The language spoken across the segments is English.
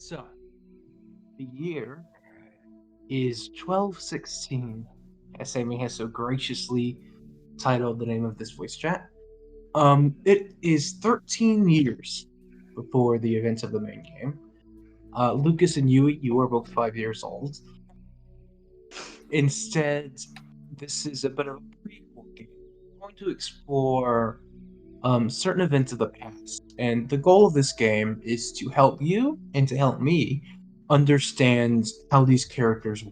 So, the year is 1216, as Sami has so graciously titled the name of this voice chat. It is 13 years before the events of the main game. Lucas and Yui, you are both 5 years old. Instead, this is a bit of a prequel game. We're going to explore certain events of the past, and the goal of this game is to help you and to help me understand how these characters,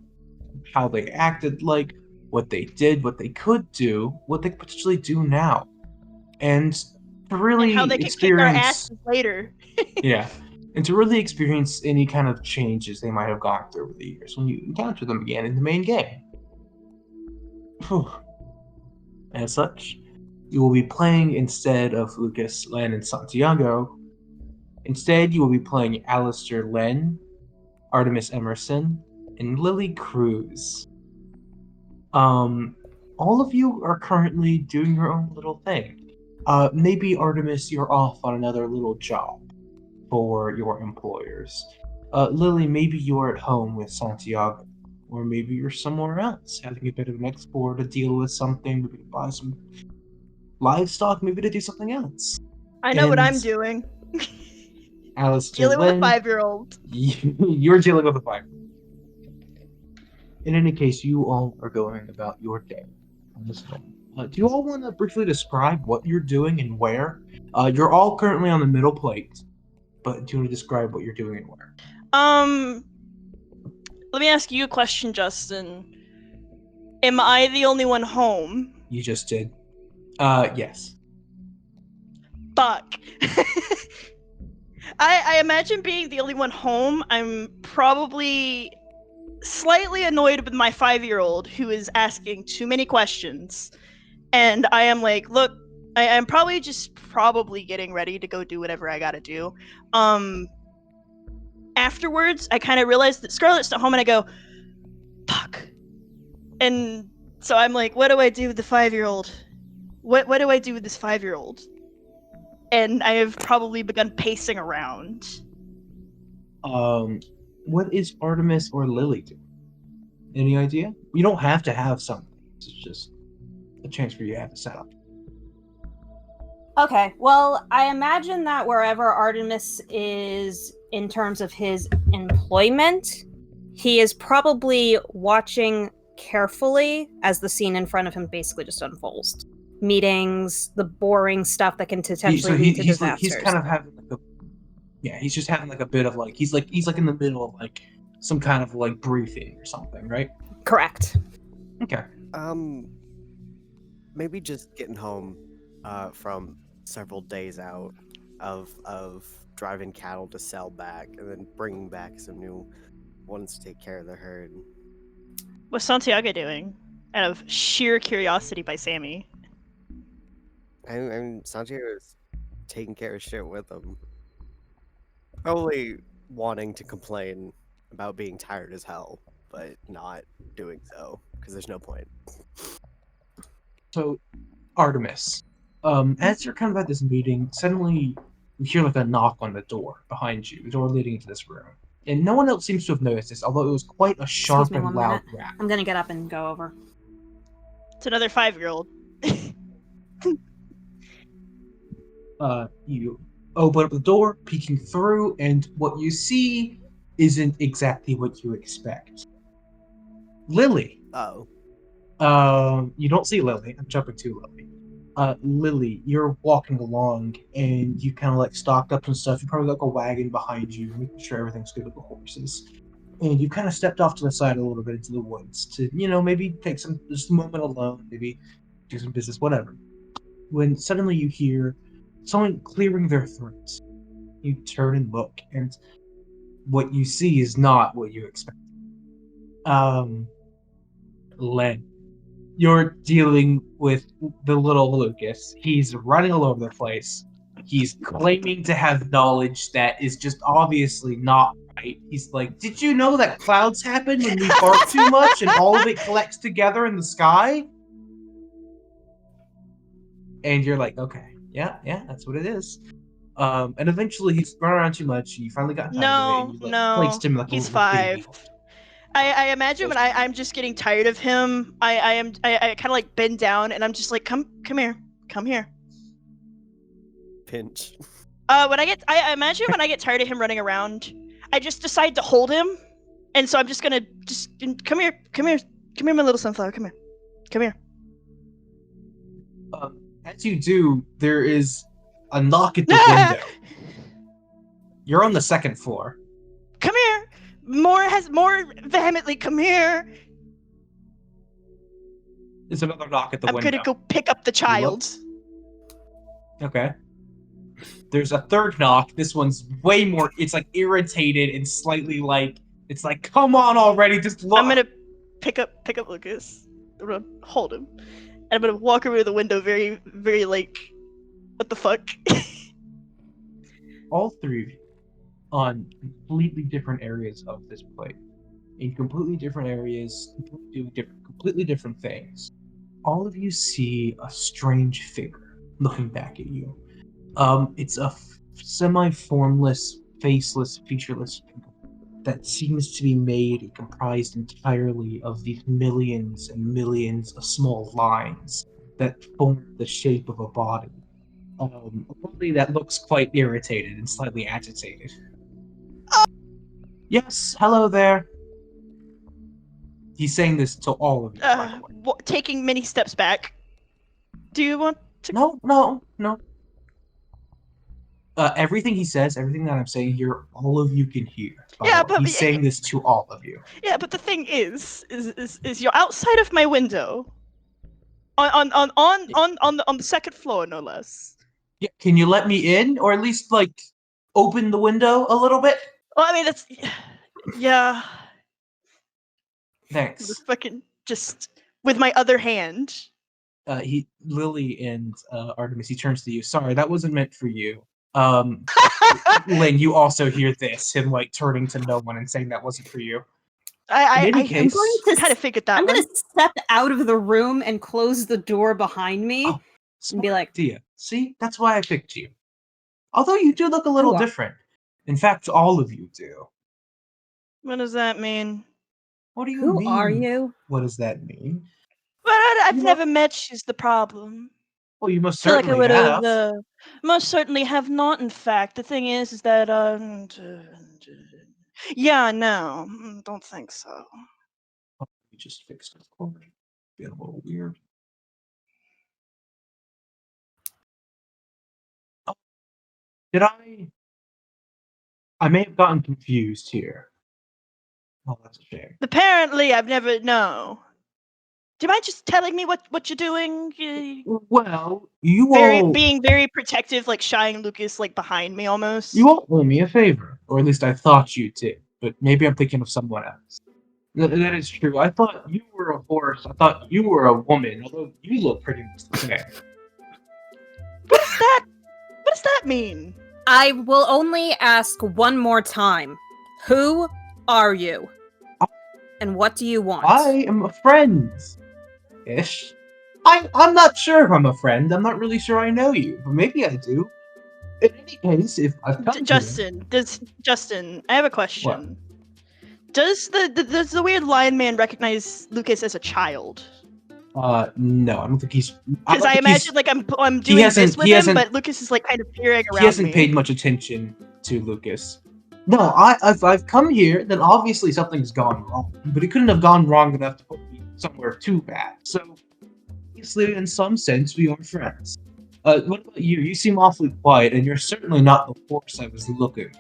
how they acted like, what they did, what they could do, what they could potentially do now, and to And how really they could kick our experience, asses later. yeah, and to really experience any kind of changes they might have gone through over the years when you encounter them again in the main game. Whew. As such, you will be playing instead of Lucas Len and Santiago. Instead, you will be playing Alistair Len, Artemis Emmerson, and Lilly Cruz. All of you are currently doing your own little thing. Maybe Artemis, you're off on another little job for your employers. Lilly, maybe you're at home with Santiago, or maybe you're somewhere else having a bit of an explore to deal with something, maybe to buy some livestock, maybe to do something else. I know what And I'm doing. Alistair Dealing with a Len, 5-year-old. you're dealing with a fire. In any case, you all are going about your day on this film. Do you all want to briefly describe what you're doing and where? You're all currently on the middle plate, but do you want to describe what you're doing and where? Let me ask you a question, Justin. Am I the only one home? You just did. Yes. Fuck. I imagine being the only one home, I'm probably slightly annoyed with my 5-year-old who is asking too many questions. And I am like, look, I'm probably getting ready to go do whatever I gotta do. Afterwards, I kind of realized that Scarlett's not home and I go, fuck. And so I'm like, what do I do with the 5-year-old? What do I do with this 5-year-old? And I have probably begun pacing around. What is Artemis or Lilly doing? Any idea? You don't have to have something. It's just a chance for you to have a setup. Okay, well, I imagine that wherever Artemis is in terms of his employment, he is probably watching carefully as the scene in front of him basically just unfolds. Meetings, the boring stuff that can potentially lead to disasters. He's kind of having like he's just having like a bit of like he's like in the middle of like some kind of like briefing or something, right? Correct. Okay. Maybe just getting home from several days out of driving cattle to sell back and then bringing back some new ones to take care of the herd. What's Santiago doing? Out of sheer curiosity by Sami. And Santiago is taking care of shit with him. Probably wanting to complain about being tired as hell, but not doing so, because there's no point. So, Artemis, as you're kind of at this meeting, suddenly you hear like a knock on the door behind you, the door leading into this room. And no one else seems to have noticed this, although it was quite a sharp and loud rap. I'm gonna get up and go over. It's another 5-year-old. You open up the door, peeking through, and what you see isn't exactly what you expect. Lilly. Oh. You don't see Lilly. I'm jumping to Lilly. Lilly, you're walking along, and you kind of like stocked up some stuff. You probably got like a wagon behind you, making sure everything's good with the horses. And you kind of stepped off to the side a little bit into the woods to, maybe take just a moment alone, maybe do some business, whatever. When suddenly you hear someone clearing their throats. You turn and look, and what you see is not what you expect. Len, you're dealing with the little Lucas. He's running all over the place. He's claiming to have knowledge that is just obviously not right. He's like, did you know that clouds happen when we bark too much and all of it collects together in the sky? And you're like, okay. Yeah, that's what it is. And eventually he's run around too much. You finally got tired of it, and No, you no. placed him like a He's little baby. 5. I imagine when I'm just getting tired of him, I kind of like bend down and I'm just like, come here. Pinch. I imagine when I get tired of him running around, I just decide to hold him, and so I'm just gonna come here, my little sunflower, come here. As you do, there is a knock at the Ah! window. You're on the second floor. Come here, more vehemently, come here. There's another knock at the I'm window. gonna go pick up the child. Okay. There's a third knock. This one's way more. It's like irritated and slightly like. It's like, come on already, just look. I'm gonna pick up Lucas. I'm gonna hold him, and I'm gonna walk over to the window, very, very like, what the fuck? All three of you on completely different areas of this place, in completely different areas, doing completely different things. All of you see a strange figure looking back at you. It's a semi-formless, faceless, featureless figure that seems to be made and comprised entirely of these millions and millions of small lines that form the shape of a body. A body that looks quite irritated and slightly agitated. Yes, hello there. He's saying this to all of you, by the way. Taking many steps back. Do you want to? No. Everything he says, everything that I'm saying here, all of you can hear. Yeah, but he's saying this to all of you. Yeah, but the thing is you're outside of my window, on the second floor, no less. Yeah, can you let me in, or at least like open the window a little bit? Well, I mean that's, yeah. Thanks. Fucking just with my other hand. Lilly and Artemis, he turns to you. Sorry, that wasn't meant for you. Len, you also hear this, him like turning to no one and saying that wasn't for you. I kind of figured that. I'm going to step out of the room and close the door behind me and be like, idea. See, that's why I picked you. Although you do look a little different. In fact, all of you do. What does that mean? What do you mean? Who are you? What does that mean? Well, I've never met you's the problem. Well, you most certainly have. Most certainly have not, in fact. The thing is that, yeah, no, don't think so. You just fixed it for me. Being a little weird. Oh, did I may have gotten confused here. Oh, that's a shame. Apparently, I've never, no. Do you mind just telling me what you're doing? Well, you all... Being very protective, like shying Lucas like behind me almost. You all owe me a favor. Or at least I thought you did. But maybe I'm thinking of someone else. That is true. I thought you were a horse. I thought you were a woman. Although you look pretty much the same. What does that mean? I will only ask one more time. Who are you? And what do you want? I am a friend. Ish. I'm not sure if I'm a friend. I'm not really sure I know you, but maybe I do. In any case, if I've come Justin, I have a question. What? Does the weird lion man recognize Lucas as a child? No, I don't think he's. Because I imagine like I'm doing this with him, but Lucas is like kind of peering around. He hasn't paid much attention to Lucas. No, if I've come here, then obviously something's gone wrong. But it couldn't have gone wrong enough to put me somewhere too bad. So, obviously, in some sense, we are friends. What about you? You seem awfully quiet, and you're certainly not the horse I was looking.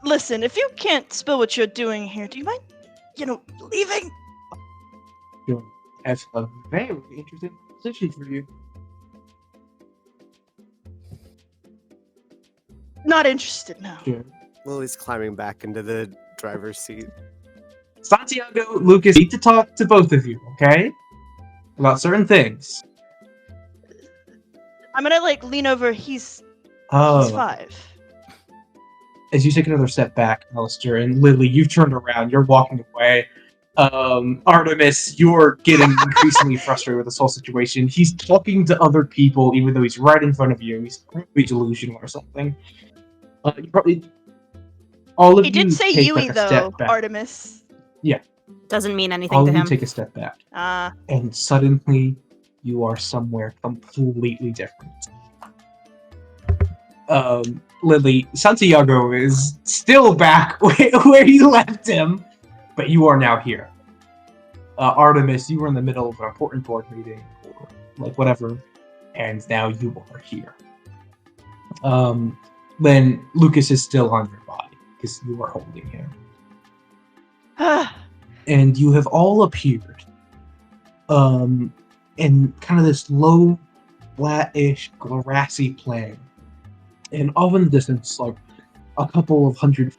Listen, if you can't spill what you're doing here, do you mind, leaving? I have a very interesting position for you. Not interested now. Sure. Lily's climbing back into the driver's seat. Santiago, Lucas, need to talk to both of you, okay? About certain things. I'm gonna lean over. He's 5. as you take another step back, Alistair, and Lily, you've turned around, you're walking away. Artemis, you're getting increasingly frustrated with this whole situation. He's talking to other people, even though he's right in front of you. He's probably delusional or something. You probably all of He you did say take Yui like a though, step back. Artemis. Doesn't mean anything All to of you him. take a step back, Ah. and suddenly you are somewhere completely different. Lily, Santiago is still back where you left him, but you are now here. Artemis, you were in the middle of an important board meeting, or like whatever, and now you are here. Then Lucas is still on your body, because you are holding him. And you have all appeared in kind of this low, flat-ish, grassy plain. And off in the distance, like a couple of 100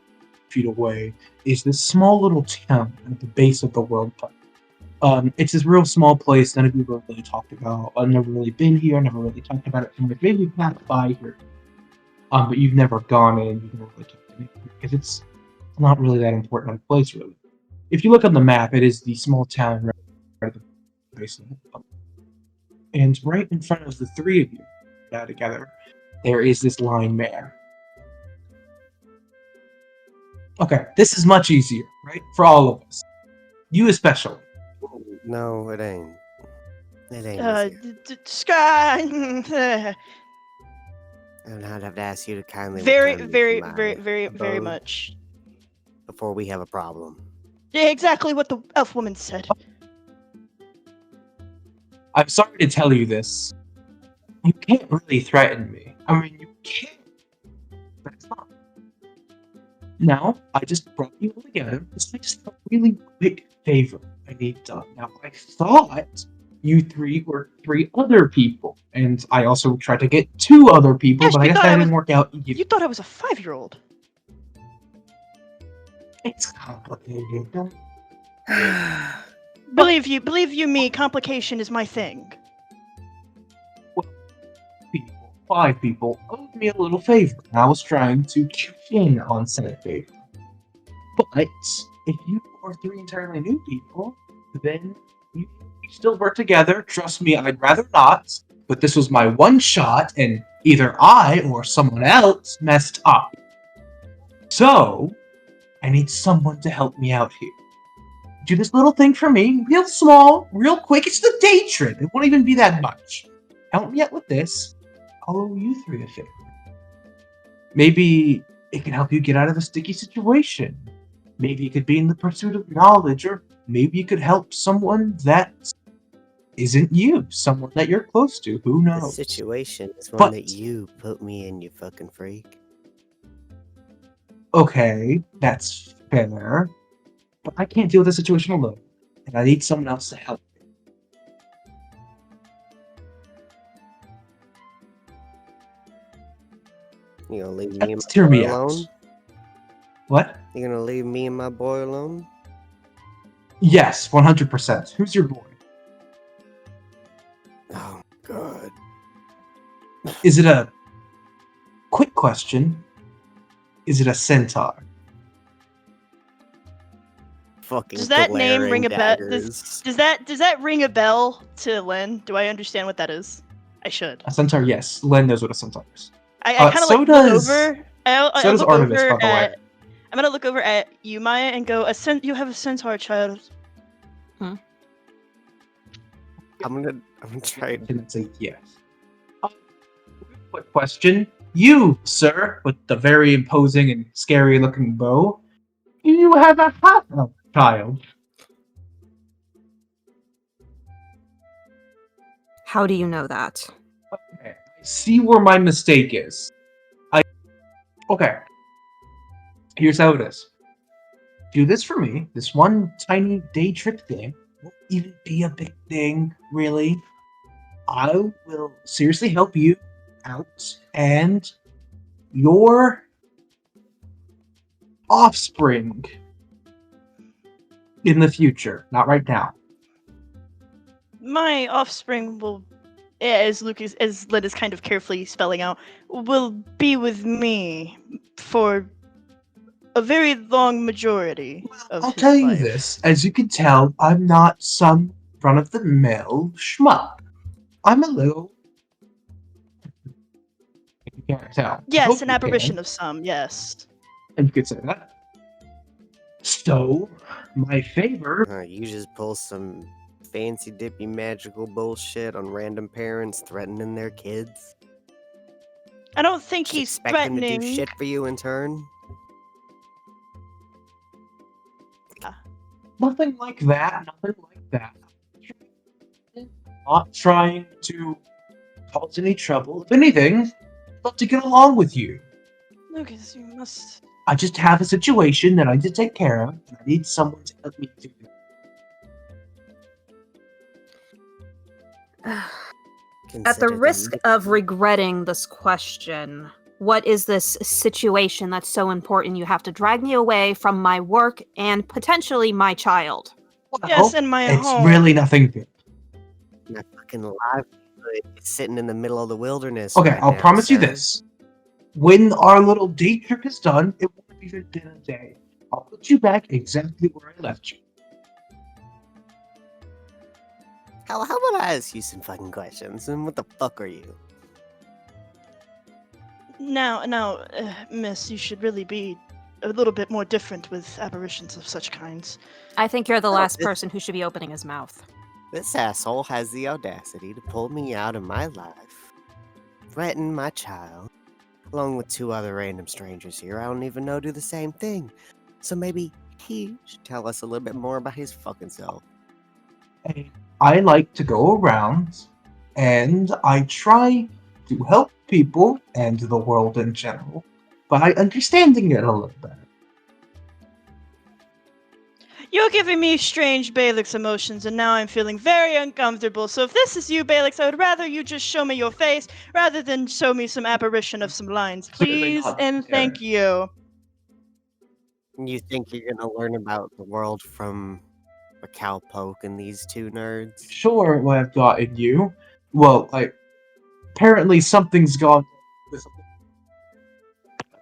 feet away, is this small little town at the base of the world park. It's this real small place none of you have really talked about. I've never really been here, never really talked about it too much. Maybe you've passed by here. But you've never gone in, you've never really talked to anyone, because it's not really that important of a place, really. If you look on the map, it is the small town right at the base of the park. And right in front of the three of you now together, there is this line mare. Okay, this is much easier, right? For all of us. You especially. No, it ain't. It ain't easier. Sky. I would not have to ask you to kindly Very, return me very, to my very, very, very abode much. before we have a problem. Yeah, exactly what the elf woman said. I'm sorry to tell you this. You can't really threaten me. I mean, you can, but it's not. Now, I just brought you all together. It's just a really quick favor I need done. Now, I thought you three were 3 other people, and I also tried to get 2 other people, Gosh, but I you guess thought that I didn't was- work out. You thought I was a 5-year-old. It's complicated. Don't... Believe you me, complication is my thing. People, 5 people, owed me a little favor, and I was trying to chip in on said favor. But if you are 3 entirely new people, then you still work together. Trust me, I'd rather not. But this was my one shot, and either I or someone else messed up. So, I need someone to help me out here. Do this little thing for me, real small, real quick. It's the day trip. It won't even be that much. Help me out with this. I'll owe you 3 a favor. Maybe it can help you get out of a sticky situation. Maybe it could be in the pursuit of knowledge, or maybe you could help someone that isn't you, someone that you're close to. Who The knows? situation is one But- that you put me in, you fucking freak. Okay, that's fair. But I can't deal with the situation alone, and I need someone else to help me. You gonna leave me and Let's my hear boy me out. alone? What? You gonna leave me and my boy alone? Yes, 100%. Who's your boy? Oh god. Is it a quick question? Is it a centaur? Fucking Does that name glaring ring a bell? daggers. Does that ring a bell to Len? Do I understand what that is? I should. A centaur, yes. Len knows what a centaur is. I kind of so like does- look over. I so does look Artemis, over by the way. at. I'm gonna look over at you, Maya, and go. You have a centaur, child. I'm gonna try. Can say yes. Quick question. You, sir, with the very imposing and scary looking bow, do you have a half child? How do you know that? Okay. I see where my mistake is. Okay. Here's how it is. Do this for me. This one tiny day trip thing won't even be a big thing, really. I will seriously help you out, and your offspring in the future, not right now. My offspring will, as Len is kind of carefully spelling out, will be with me for a very long majority of I'll his tell you life. this. As you can tell, I'm not some run-of-the-mill schmuck. I'm a little... You can't tell. I Yes, hope an you apparition can. of some, yes. And you could say that. So, my favor... You just pull some fancy dippy magical bullshit on random parents threatening their kids. I don't think Just he's expect them to do threatening. shit for you in turn. Nothing like that. Nothing like that. Not trying to cause any trouble. If anything, I'd love to get along with you. Lucas, you must... I just have a situation that I need to take care of, and I need someone to help me do it. At the Consider risk them- of regretting this question, what is this situation that's so important you have to drag me away from my work and potentially my child? Yes, in my it's home. really nothing good. My fucking livelihood is sitting in the middle of the wilderness. Okay, right I'll now, promise you sir. this. When our little day trip is done, it won't have even been a day. I'll put you back exactly where I left you. How about I ask you some fucking questions? And what the fuck are you? Now, miss, you should really be a little bit more different with apparitions of such kinds. I think you're the Oh, last this- person who should be opening his mouth. This asshole has the audacity to pull me out of my life, threaten my child, along with 2 other random strangers here I don't even know do the same thing. So maybe he should tell us a little bit more about his fucking self. And I like to go around, and I try to help people and the world in general by understanding it a little better. You're giving me strange Balix emotions, and now I'm feeling very uncomfortable. So if this is you, Balix, I would rather you just show me your face rather than show me some apparition of some lines. Clearly Please not, and thank you. You think you're gonna learn about the world from a cowpoke and these 2 nerds? Sure, what I've gotten you. Well, apparently something's gone with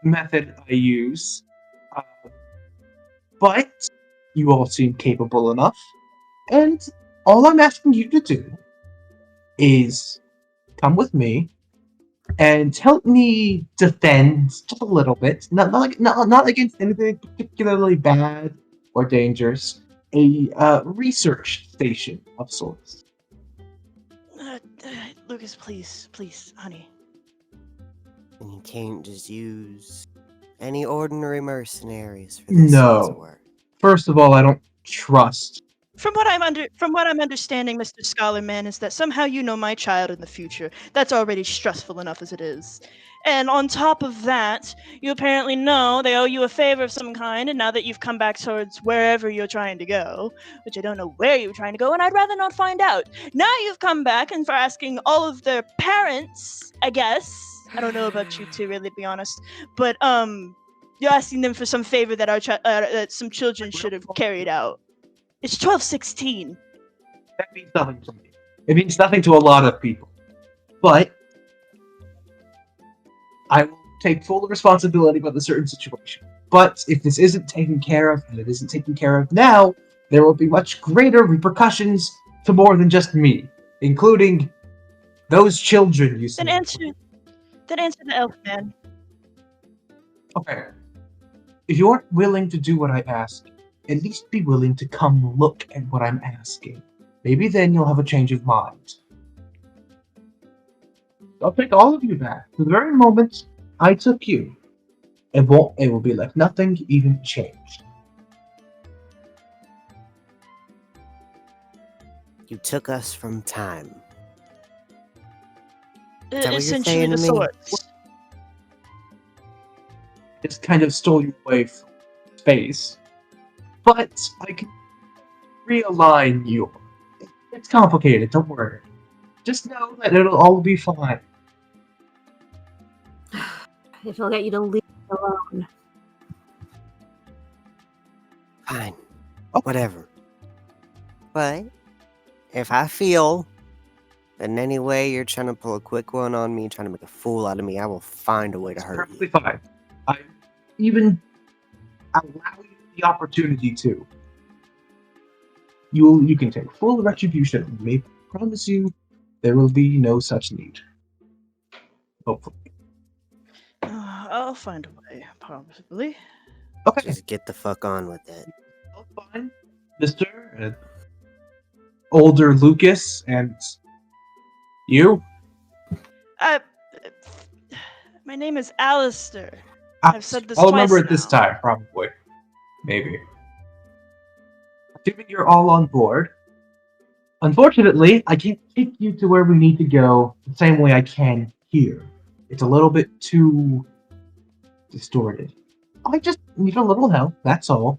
the method I use. But you all seem capable enough. And all I'm asking you to do is come with me and help me defend just a little bit. Not against anything particularly bad or dangerous. A research station of sorts. Lucas, please, honey. And you can't just use any ordinary mercenaries for this No. sort of work. First of all, I don't trust. From what I'm understanding, Mr. Scholarman, is that somehow you know my child in the future. That's already stressful enough as it is. And on top of that, you apparently know they owe you a favor of some kind, and now that you've come back towards wherever you're trying to go, which I don't know where you're trying to go, and I'd rather not find out. Now you've come back and for asking all of their parents, I guess. I don't know about you two, really, to be honest. But you're asking them for some favor that that some children should have carried out. It's 12:16. That means nothing to me. It means nothing to a lot of people. But I will take full responsibility about the certain situation. But if this isn't taken care of, and it isn't taken care of now, there will be much greater repercussions to more than just me, including those children you see. Then answer the elf man. Okay. If you aren't willing to do what I ask, at least be willing to come look at what I'm asking. Maybe then you'll have a change of mind. I'll take all of you back to the very moment I took you. It will be like nothing even changed. You took us from time. Is that what you're Essentially saying the to me? sorts. Just kind of stole you away from space. But I can realign you. It's complicated, don't worry. Just know that it'll all be fine. If he'll get you to leave me alone. Fine. Oh. Whatever. But if I feel that in any way you're trying to pull a quick one on me, trying to make a fool out of me, I will find a way to It's hurt perfectly you. fine. I'm even allow you the opportunity to. You can take full retribution. I may promise you there will be no such need. Hopefully. I'll find a way, probably. Okay. Just get the fuck on with it. I'll find Mr. Older Lucas and you. My name is Alistair. I've said this I'll twice remember it this now. time, probably. Maybe. Assuming you're all on board. Unfortunately, I can't take you to where we need to go the same way I can here. It's a little bit too distorted. I just need a little help, that's all.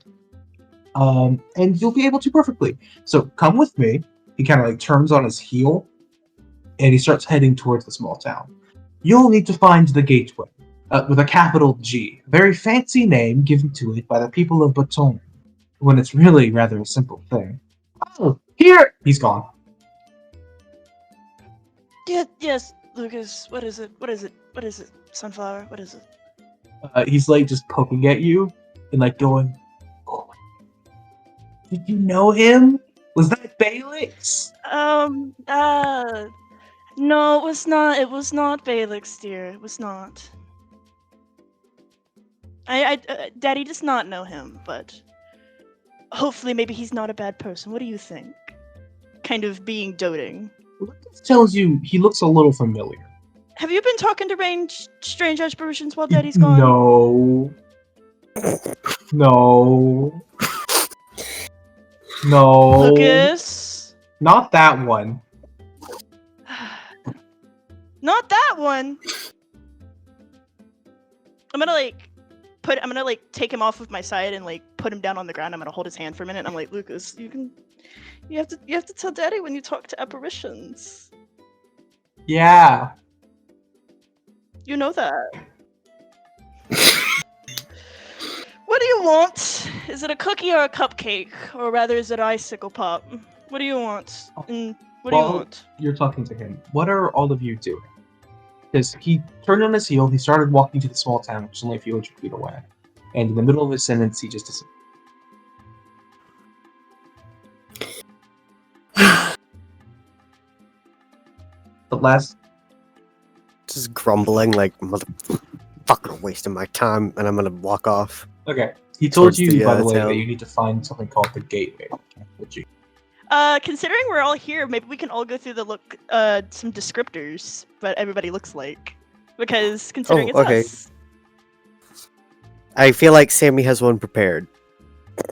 And you'll be able to perfectly. So come with me. He kind of like turns on his heel, and he starts heading towards the small town. You'll need to find the gateway, with a capital G. A very fancy name given to it by the people of Baton, when it's really rather a simple thing. Oh, here! He's gone. Yes, Lucas. What is it? What is it? What is it? Sunflower? What is it? He's like just poking at you and like going, oh, did you know him? Was that Balix? No, it was not. It was not Balix, dear. It was not. Daddy does not know him, but hopefully maybe he's not a bad person. What do you think? Kind of being doting. Lucas tells you he looks a little familiar. Have you been talking to strange aspirations while Daddy's gone? No. No. No. Lucas? Not that one. Not that one! I'm gonna take him off of my side and like put him down on the ground. I'm gonna hold his hand for a minute and I'm like, Lucas, you have to tell Daddy when you talk to apparitions. Yeah. You know that. What do you want? Is it a cookie or a cupcake? Or rather, is it icicle pop? What do you want? And what do you want? You're talking to him. What are all of you doing? Because he turned on his heel, he started walking to the small town, which is only a few hundred feet away. And in the middle of his sentence, he just disappeared. The last... Just grumbling like, motherfucker, wasting my time, and I'm gonna walk off. Okay. He told Towards you, the, by the way, town. that you need to find something called the gateway. Would you? Considering we're all here, maybe we can all go through some descriptors, what everybody looks like. Because considering it's okay. us. I feel like Sami has one prepared.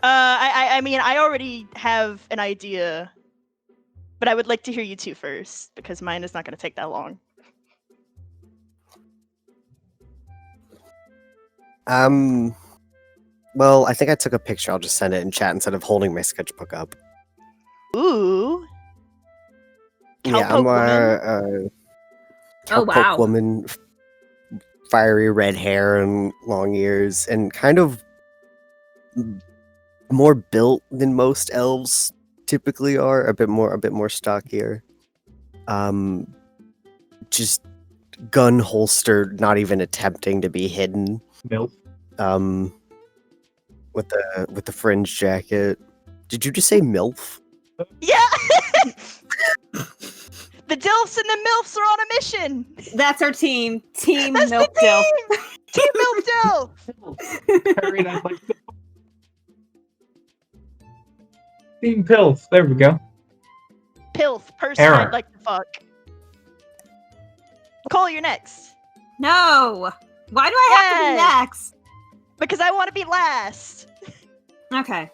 I mean, I already have an idea, but I would like to hear you two first, because mine is not going to take that long. Well, I think I took a picture. I'll just send it in chat instead of holding my sketchbook up. Ooh. Yeah, I'm a cowpoke woman, fiery red hair and long ears, and kind of more built than most elves typically are. A bit more stockier. Just gun holstered, not even attempting to be hidden. Milf. With the fringe jacket. Did you just say MILF? Yeah! The Dilfs and the Milfs are on a mission! That's our team. Team That's Milk the Dilf. team! Team Milf Dilf! Very nice, like, Team Pilf. There we go. Pilf, person Error. I'd like to fuck. Cole, you're next. No! Why do I have to be next? Because I want to be last. Okay.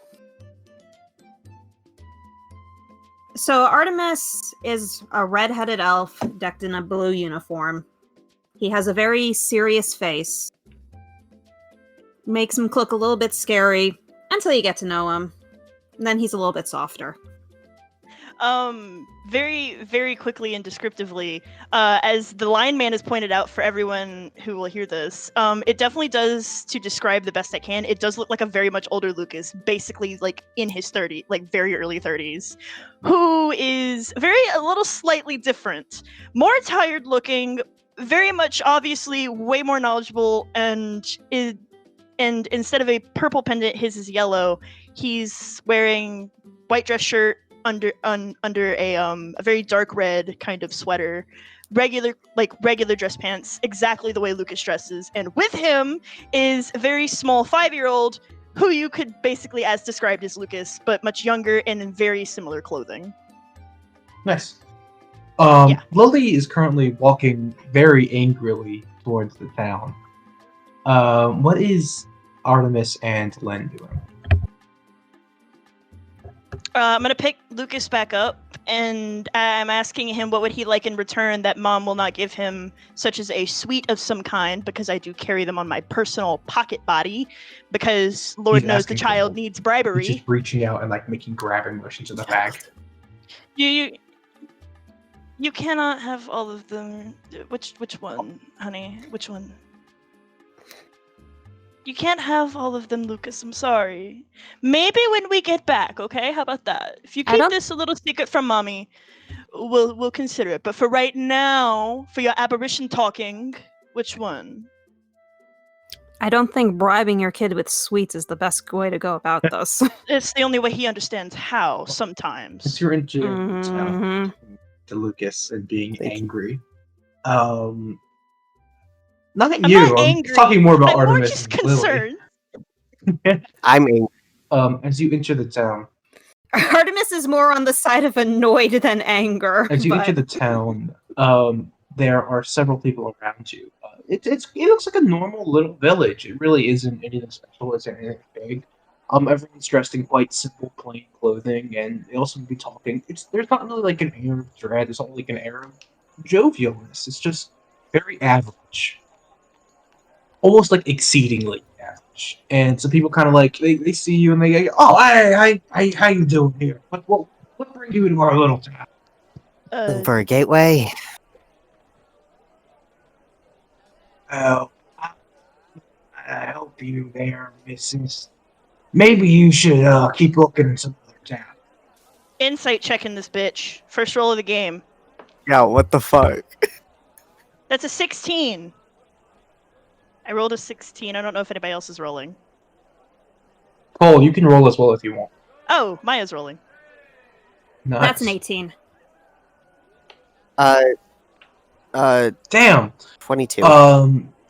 So Artemis is a red-headed elf decked in a blue uniform. He has a very serious face. Makes him look a little bit scary until you get to know him. And then he's a little bit softer. Very, very quickly and descriptively, as the line man has pointed out for everyone who will hear this, it definitely does, to describe the best I can, it does look like a very much older Lucas, basically like in his 30s, like very early 30s, who is a little slightly different, more tired looking, very much obviously way more knowledgeable, and is and instead of a purple pendant, his is yellow. He's wearing white dress shirt under a very dark red kind of sweater, regular dress pants, exactly the way Lucas dresses. And with him is a very small 5-year-old who you could basically as described as Lucas, but much younger and in very similar clothing. Nice. Yeah. Lilly is currently walking very angrily towards the town. What is Artemis and Len doing? I'm gonna pick Lucas back up, and I'm asking him what would he like in return that Mom will not give him, such as a sweet of some kind, because I do carry them on my personal pocket body, because Lord He's knows the asking child for- needs He's bribery. just reaching out and like making grabbing motions in the bag. You cannot have all of them. Which one, honey? Which one? You can't have all of them, Lucas. I'm sorry. Maybe when we get back, okay? How about that? If you I keep don't- this a little secret from Mommy, we'll consider it. But for right now, for your apparition talking, which one? I don't think bribing your kid with sweets is the best way to go about this. It's the only way he understands how. Since Sometimes. you're into Mhm. to Lucas and being Thank you. angry, not at I'm you. not I'm angry. talking more about I'm more Artemis just and Lily. concerned. I'm angry. As you enter the town, Artemis is more on the side of annoyed than anger. As you but- enter the town, there are several people around you. It looks like a normal little village. It really isn't anything special. It's anything big. Everyone's dressed in quite simple, plain clothing, and they also be talking. There's not really like an air of dread. There's not like an air of jovialness. It's just very average, almost like exceedingly average. And so people kind of like they see you and they go, "Oh, hey, how you doing here? What brings you to our little town?" Looking for a gateway? Oh, I help you there, Mrs. Maybe you should keep looking in some other town. Insight checking this bitch. First roll of the game. Yeah, what the fuck? That's a 16. I rolled a 16. I don't know if anybody else is rolling. Cole, you can roll as well if you want. Oh, Maya's rolling. Nice. That's an 18. Damn. 22.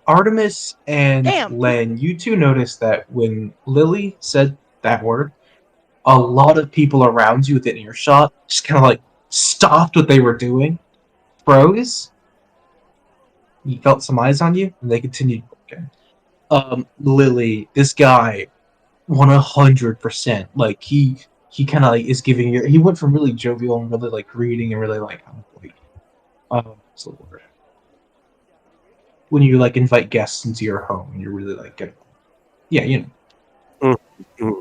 Artemis and Damn. Len, you two noticed that when Lily said that word, a lot of people around you within earshot just kind of like stopped what they were doing, froze. You felt some eyes on you, and they continued walking. Lily, this guy, 100%, like he kind of like is giving you. He went from really jovial and really like greeting and really like what's the word? When you like invite guests into your home, and you're really like good. Yeah, you know.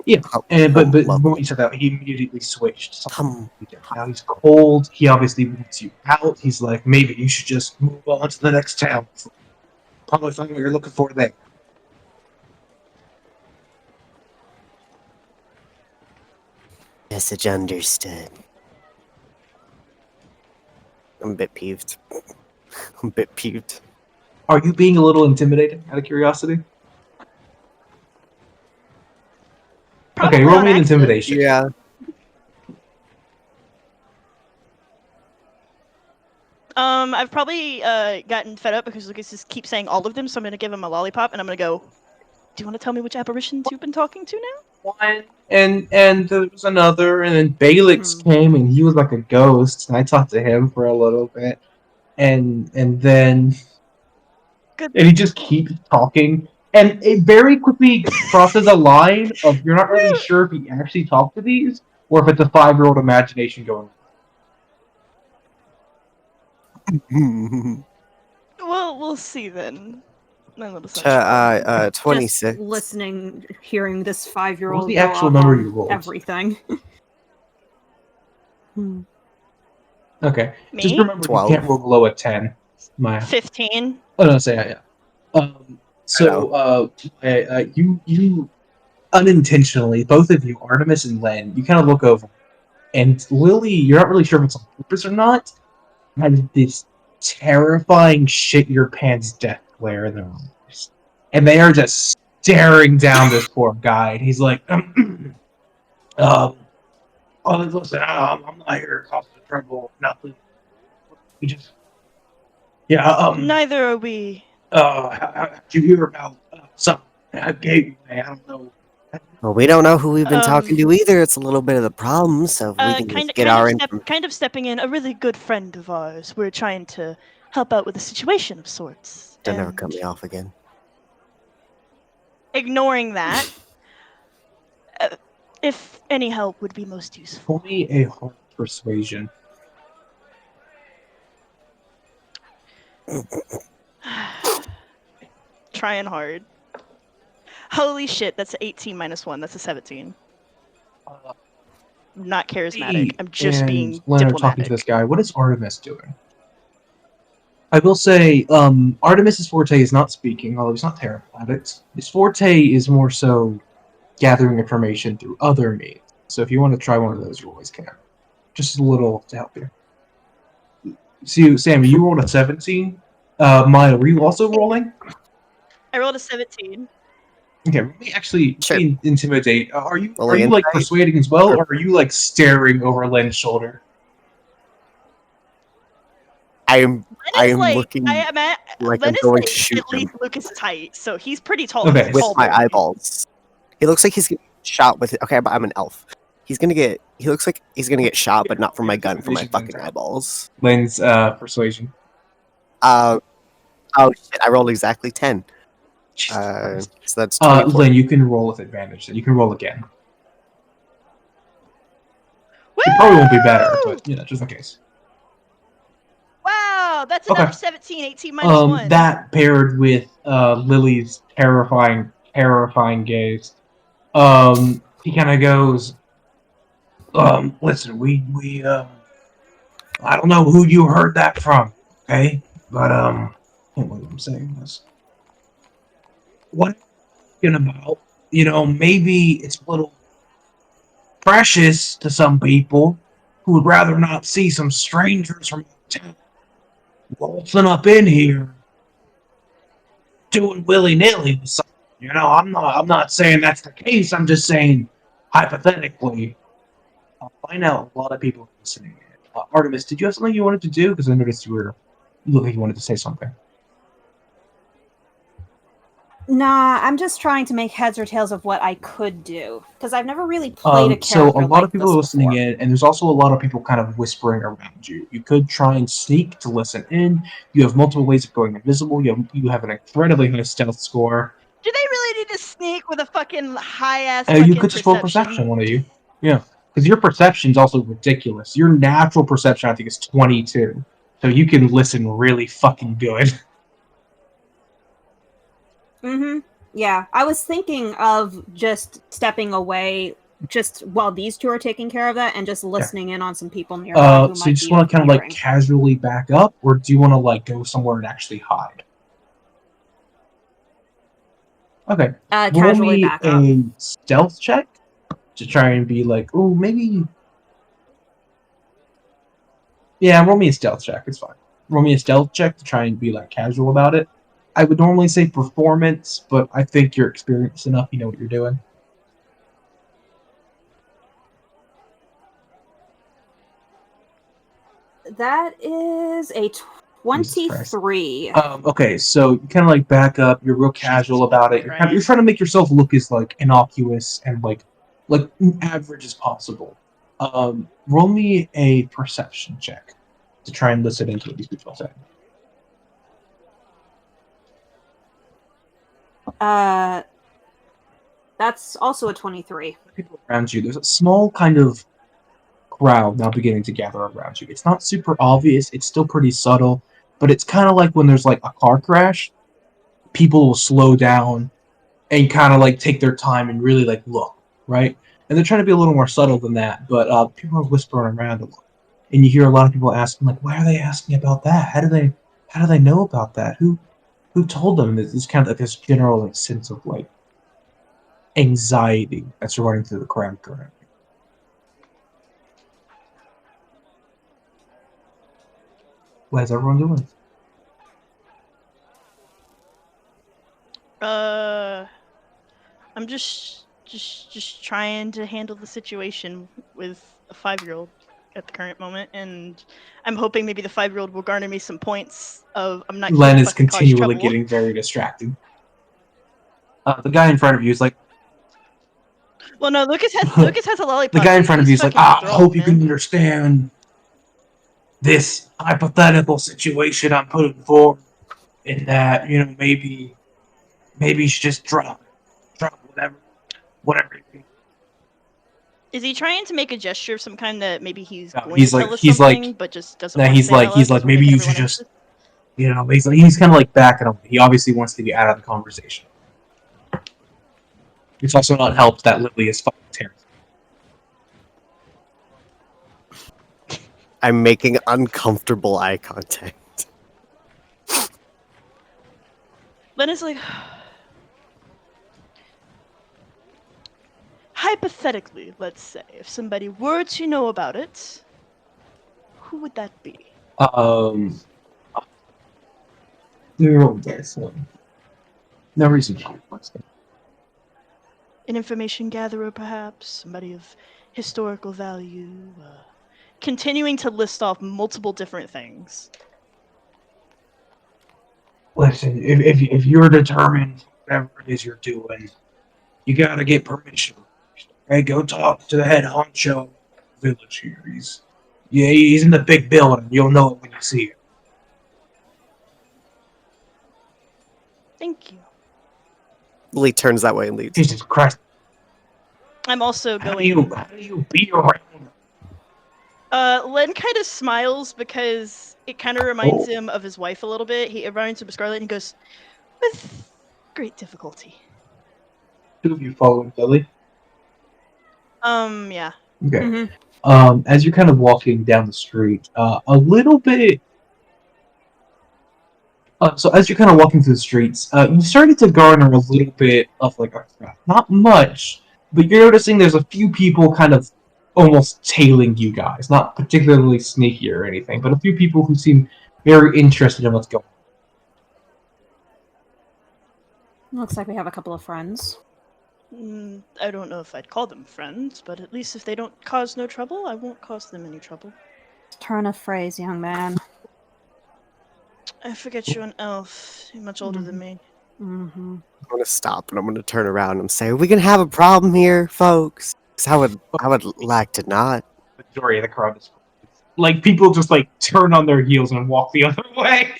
Yeah, and but when you said that, he immediately switched. Come. Now he's cold. He obviously wants you out. He's like, maybe you should just move on to the next town. Probably find what you're looking for there. Message understood. I'm a bit peeved. I'm a bit peeved. Are you being a little intimidated out of curiosity? Probably Okay, roll on me an accident. intimidation. Yeah. I've probably gotten fed up because Lucas just keeps saying all of them, so I'm gonna give him a lollipop and I'm gonna go, do you want to tell me which apparitions you've been talking to now? One, and there was another, and then Balix came, and he was like a ghost, and I talked to him for a little bit, and then Good. and he just keeps talking, and it very quickly crosses a line of you're not really sure if he actually talked to these, or if it's a 5-year-old imagination going. Well, we'll see then. My little sunshine. 26. Just listening, hearing this 5-year-old What was the go actual off number on you rolled? everything. Okay, Me? just remember 12. you can't roll below a 10. Maya. 15. Oh no, say yeah. You unintentionally, both of you, Artemis and Len, you kind of look over, and Lily, you're not really sure if it's on purpose or not, has this terrifying shit your pants death glare in their eyes, and they are just staring down this poor guy, and he's like, oh, listen, I'm not here to cause trouble, nothing. We just, yeah, Neither are we. did you hear about something I gave you? I don't know. Well, we don't know who we've been talking Um, to either. It's a little bit of the problem, so if we can just get our info. kind of stepping in. A really good friend of ours. We're trying to help out with a situation of sorts. Don't ever and cut me off again. Ignoring that, if any help would be most useful. Only a hard persuasion. Trying hard. Holy shit, that's an 18 minus 1. That's a 17. Not charismatic. I'm just being Len are diplomatic. talking to this guy. What is Artemis doing? I will say, Artemis's forte is not speaking, although he's not terrible at it. His forte is more so gathering information through other means. So if you want to try one of those, you always can. Just a little to help you. See, Sammy, you rolled a 17. Maya, were you also rolling? I rolled a 17. Okay, let me actually Sure. intimidate. Are you Rolling like insight? persuading as well, or are you like staring over Len's shoulder? I am Like, looking I am at, like Len I'm is going like to shoot at least him Lucas tight, so he's pretty tall. Okay. He's a with tall my boy. eyeballs. He looks like he's getting shot with it. Okay, but I'm an elf. He looks like he's gonna get shot, but not from my gun, from my fucking eyeballs. Len's persuasion. Oh shit! I rolled exactly 10. Jesus So Christ. that's 24. Len, you can roll with advantage. You can roll again. Woo! It probably won't be better, but just in case. Wow, that's Okay. another 17. 18 minus 1. That paired with Lily's terrifying gaze. He kind of goes, listen, we I don't know who you heard that from, okay? But I can't believe I'm saying this. What are you talking about? Maybe it's a little precious to some people who would rather not see some strangers from town waltzing up in here doing willy-nilly with something. I'm not saying that's the case. I'm just saying hypothetically. I know a lot of people are listening. Artemis, did you have something you wanted to do? Because I noticed you looked like you wanted to say something. Nah, I'm just trying to make heads or tails of what I could do because I've never really played a character. So a lot like of people this are listening before. in, and there's also a lot of people kind of whispering around you. You could try and sneak to listen in. You have multiple ways of going invisible. You have an incredibly high stealth score. Do they really need to sneak with a fucking high ass? You could just roll perception, one of you. Yeah, because your perception's also ridiculous. Your natural perception, I think, is 22. So you can listen really fucking good. Mm-hmm. Yeah, I was thinking of just stepping away just while these two are taking care of that and just listening in on some people nearby. So you just want to kind of like casually back up, or do you want to like go somewhere and actually hide? Okay. Roll casually me back up. a stealth check to try and be like, oh, maybe. Yeah, roll me a stealth check. It's fine. Roll me a stealth check to try and be like casual about it. I would normally say performance, but I think you're experienced enough. You know what you're doing. That is a 23. Okay, so you kind of like back up. You're real casual about it. You're trying to make yourself look as like innocuous and like average as possible. Roll me a perception check to try and listen into what these people are saying. That's also a 23. People around you, there's a small kind of crowd now beginning to gather around you. It's not super obvious, it's still pretty subtle, but it's kind of like when there's like a car crash, people will slow down and kind of like take their time and really like look, right? And they're trying to be a little more subtle than that, but people are whispering around a lot. And you hear a lot of people asking, like, why are they asking about that? How do they know about that? Who told them? There's kind of like this general like sense of like anxiety that's running through the crowd currently. What is everyone doing? I'm just trying to handle the situation with a 5-year-old at the current moment, and I'm hoping maybe the 5-year-old will garner me some points of I'm not Len here to is fucking cause continually trouble. getting very distracted. The guy in front of you is like, Well, no, Lucas has a lollipop. the guy in front of you is like, I enthralled, hope you man. can understand this hypothetical situation I'm putting forward, in that, you know, maybe you should just drop whatever. Is he trying to make a gesture of some kind that maybe he's No, going he's to like- tell us he's like- something, but just doesn't No, want to say it out loud he's 'cause like, we'll maybe make you everyone should just, anxious? you know, he's kind of like backing him. He obviously wants to get out of the conversation. It's also not helped that Lilly is fucking terrible. I'm making uncomfortable eye contact. Len is like, hypothetically, let's say, if somebody were to know about it, who would that be? Zero dice. No reason to question. An information gatherer, perhaps? Somebody of historical value? Continuing to list off multiple different things. Listen, if you're determined, whatever it is you're doing, you gotta get permission. Okay, go talk to the head honcho of the village here. He's in the big building. You'll know it when you see it. Thank you. Lee turns that way and leaves. Jesus Christ! I'm also How going. do you be around? Len kind of smiles because it kind of reminds him of his wife a little bit. He reminds him of Scarlet, and he goes, "With great difficulty." Two of you following Lilly. Yeah. Okay. Mm-hmm. As you're kind of walking down the street, a little bit. So as you're kind of walking through the streets, you started to garner a little bit of like, not much, but you're noticing there's a few people kind of almost tailing you guys. Not particularly sneaky or anything, but a few people who seem very interested in what's going on. Looks like we have a couple of friends. I don't know if I'd call them friends, but at least if they don't cause no trouble, I won't cause them any trouble. Turn of phrase, young man. I forget you're an elf. You're much older than me. Mm-hmm. I'm gonna stop and I'm gonna turn around and say, "We can have a problem here, folks." 'Cause I would like to not. Majority of the crowd is like people just like turn on their heels and walk the other way.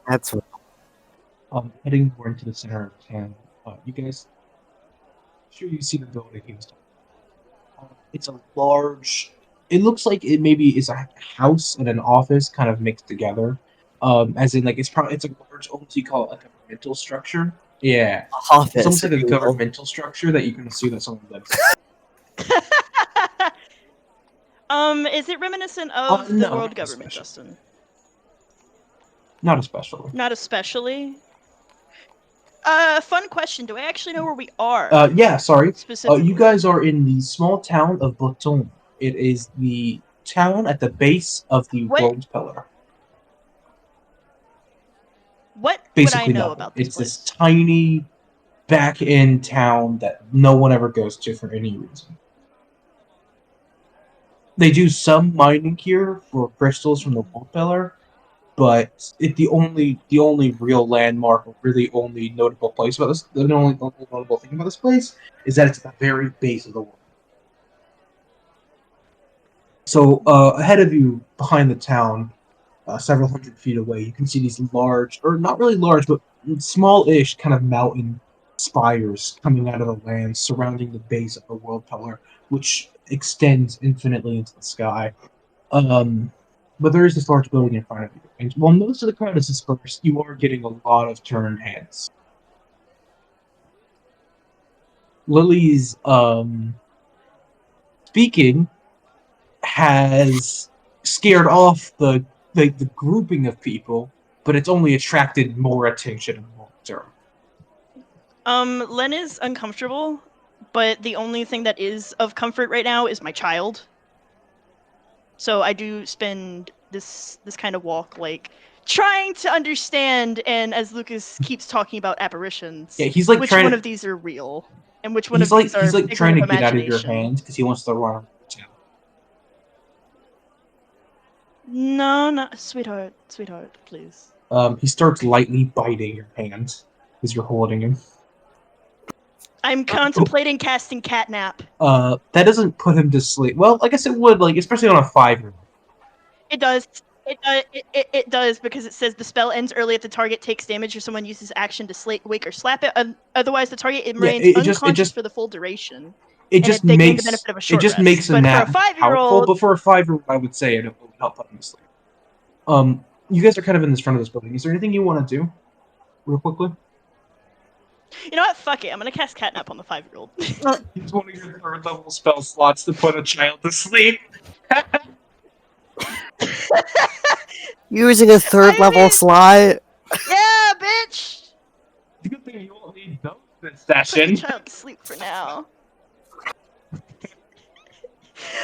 That's what. Heading more into the center of town. You guys, sure you see the building he was talking about. It's a large. It looks like it maybe is a house and an office kind of mixed together. As in, like it's a large, almost you call it like a governmental structure. Yeah, Office, it's almost like a if you will. governmental structure that you can assume that someone lives in. Is it reminiscent of the No, world not government, especially. Justin? Not especially. Not especially? Fun question. Do I actually know where we are? Yeah, sorry. Specifically. You guys are in the small town of Breton. It is the town at the base of the world pillar. What Basically, would I know nothing. about this It's place? this tiny back-end town that no one ever goes to for any reason. They do some mining here for crystals from the world pillar, but the only real landmark, or really only notable place about this, the only notable thing about this place is that it's at the very base of the world. So ahead of you, behind the town, several hundred feet away, you can see these large, or not really large, but small-ish kind of mountain spires coming out of the land surrounding the base of the world pillar, which extends infinitely into the sky. But there is this large building in front of you. And while most of the crowd is dispersed, you are getting a lot of turned heads. Lilly's speaking has scared off the grouping of people, but it's only attracted more attention in the long term. Len is uncomfortable, but the only thing that is of comfort right now is my child. So I do spend this kind of walk like trying to understand, and as Lucas keeps talking about apparitions, Yeah, he's like which trying one to. of these are real, and which one He's of like these are he's like trying to figment of get out of your imagination. hand because he wants to run. No, sweetheart, please. He starts lightly biting your hand as you're holding him. I'm contemplating casting catnap. That doesn't put him to sleep. Well, I guess it would, like, especially on a 5-year-old. It does. It does because it says the spell ends early if the target takes damage or someone uses action to wake or slap it. Otherwise, the target remains unconscious for the full duration. It just they gain the makes benefit of a short it just rest. makes a But nap for a 5-year-old, powerful. But for a 5-year-old, I would say it would help put him to sleep. You guys are kind of in this front of this building. Is there anything you want to do, real quickly? You know what? Fuck it. I'm gonna cast catnap on the 5-year-old. Use one of your 3rd level spell slots to put a child to sleep. Using a 3rd level slot. Yeah, bitch. Good thing you won't need those this Put session. the child to sleep for now.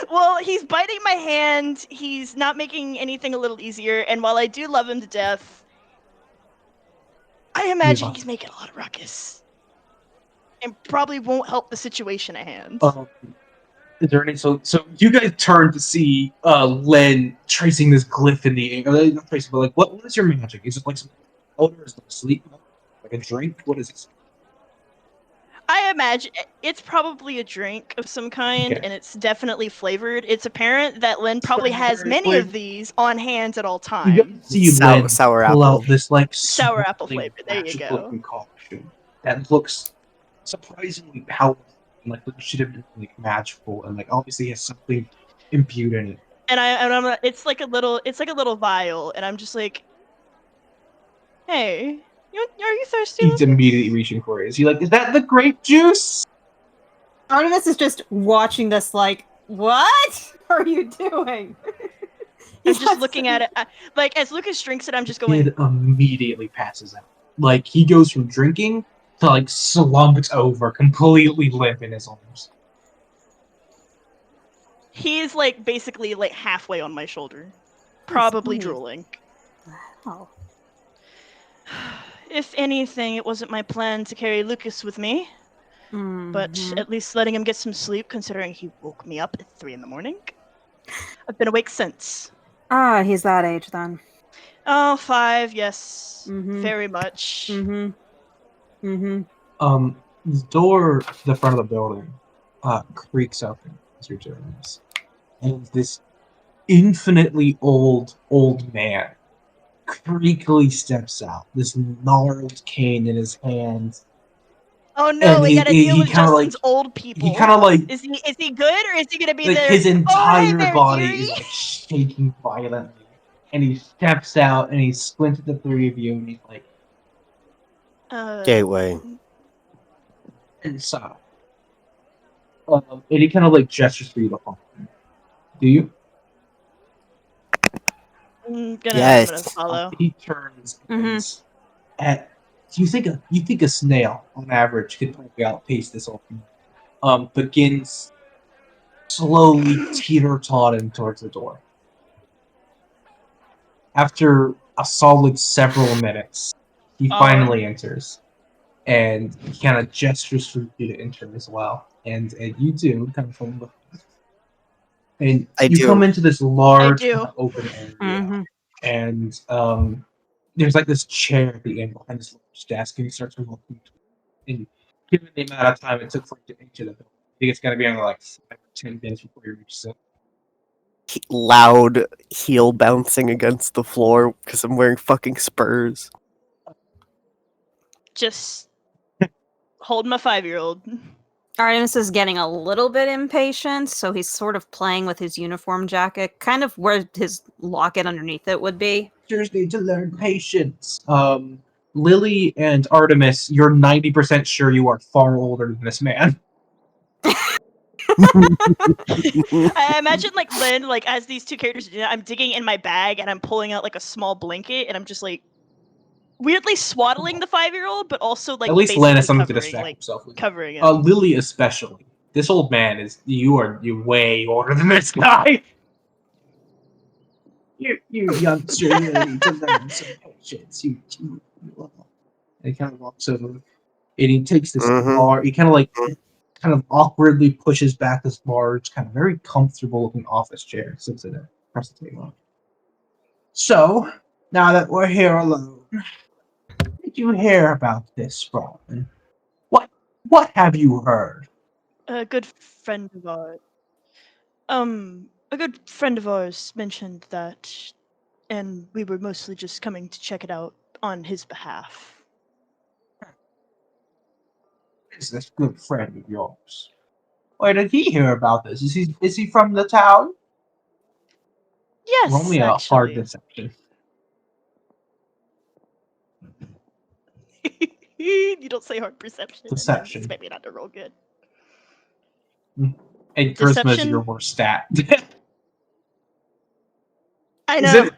Well, he's biting my hand. He's not making anything a little easier. And while I do love him to death, I imagine he's making a lot of ruckus. And probably won't help the situation at hand. Is there any so you guys turn to see Len tracing this glyph in the air. Not tracing, but like what is your magic? Is it like some powder? Is it like sleep? Like a drink? What is it? I imagine it's probably a drink of some kind, and it's definitely flavored. It's apparent that Len probably has many of these on hand at all times. You see Len sour pull apple. out this like sour apple flavor. There you go. Concoction that looks surprisingly powerful. And, like it should have been like magical, and like obviously has something imbued in it. And I'm it's like a little vial, and I'm just like, hey. Are you thirsty? He's immediately reaching for it. Is he like, is that the grape juice? Artemis is just watching this like, what are you doing? He's just looking at it. Like, as Lucas drinks it, I'm just going... Kid immediately passes out. Like, he goes from drinking to, like, slumped over, completely limp in his arms. He's, like, basically, like, halfway on my shoulder. Probably drooling. Wow. If anything, it wasn't my plan to carry Lucas with me. But at least letting him get some sleep, considering he woke me up at 3 in the morning. I've been awake since. Ah, he's that age then. Oh, 5, yes. Very much. The door to the front of the building creaks open as you're doing this. And this infinitely old man creakily steps out, this gnarled cane in his hand. Oh no, we gotta deal with Justin's like, old people. He kind of like... Is he good, or is he gonna be like there? his entire hey, body Yuri. is like, shaking violently. And he steps out, and he squints at the 3 of you, and he's like... Gateway. Inside. And he kind of like gestures for you to follow him. Do you? I'm Yes. gonna follow. He turns at... You think a snail, on average, could probably outpace this old man. Begins slowly teeter-totting towards the door. After a solid several minutes, he finally enters. And he kind of gestures for you to enter as well. And you do, kind of from the... And you come into this large open area. And there's like this chair at the end behind this large desk, and he starts walking. And given the amount of time it took for you to enter the building, I think it's gonna be only like 5 or 10 minutes before you reach it. Loud heel bouncing against the floor because I'm wearing fucking spurs. Just hold my 5-year-old. Artemis is getting a little bit impatient, so he's sort of playing with his uniform jacket, kind of where his locket underneath it would be. Teachers need to learn patience. Lilly and Artemis, you're 90% sure you are far older than this man. I imagine like Len, like as these two characters do that, I'm digging in my bag and I'm pulling out like a small blanket and I'm just like weirdly swaddling the 5-year-old, but also like at least Len has something to covering, distract himself with. Covering him. Lilly especially. This old man is you're way older than this guy. You youngster, you need to learn some patience. You and he kind of walks over, and he takes this bar. He kind of awkwardly pushes back this large, kind of very comfortable looking office chair, sits in it, across the table. So, now that we're here alone, did you hear about this, Robin? What have you heard? A good friend of ours. A good friend of ours mentioned that, and we were mostly just coming to check it out on his behalf. Is this good friend of yours? Where did he hear about this? Is he from the town? Roll Yes, me a hard actually. deception. You don't say hard perception, and then Deception. expect me not to roll good. And charisma is Deception? your worst stat. I Is know. it-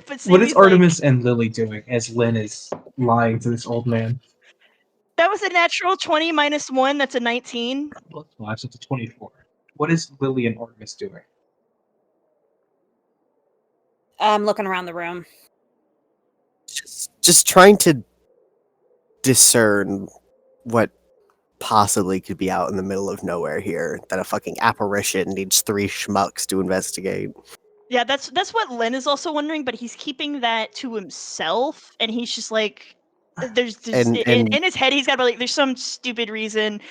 But What is Sami's Artemis and Lilly doing as Len is lying to this old man? that was a natural 20 minus 1, that's a 19. Plus 5, so it's a 24. What is Lilly and Artemis doing? I'm looking around the room. Just trying to discern what possibly could be out in the middle of nowhere here that a fucking apparition needs 3 schmucks to investigate. Yeah, that's what Len is also wondering, but he's keeping that to himself, and he's just like, there's And- in his head, he's got to be like, there's some stupid reason,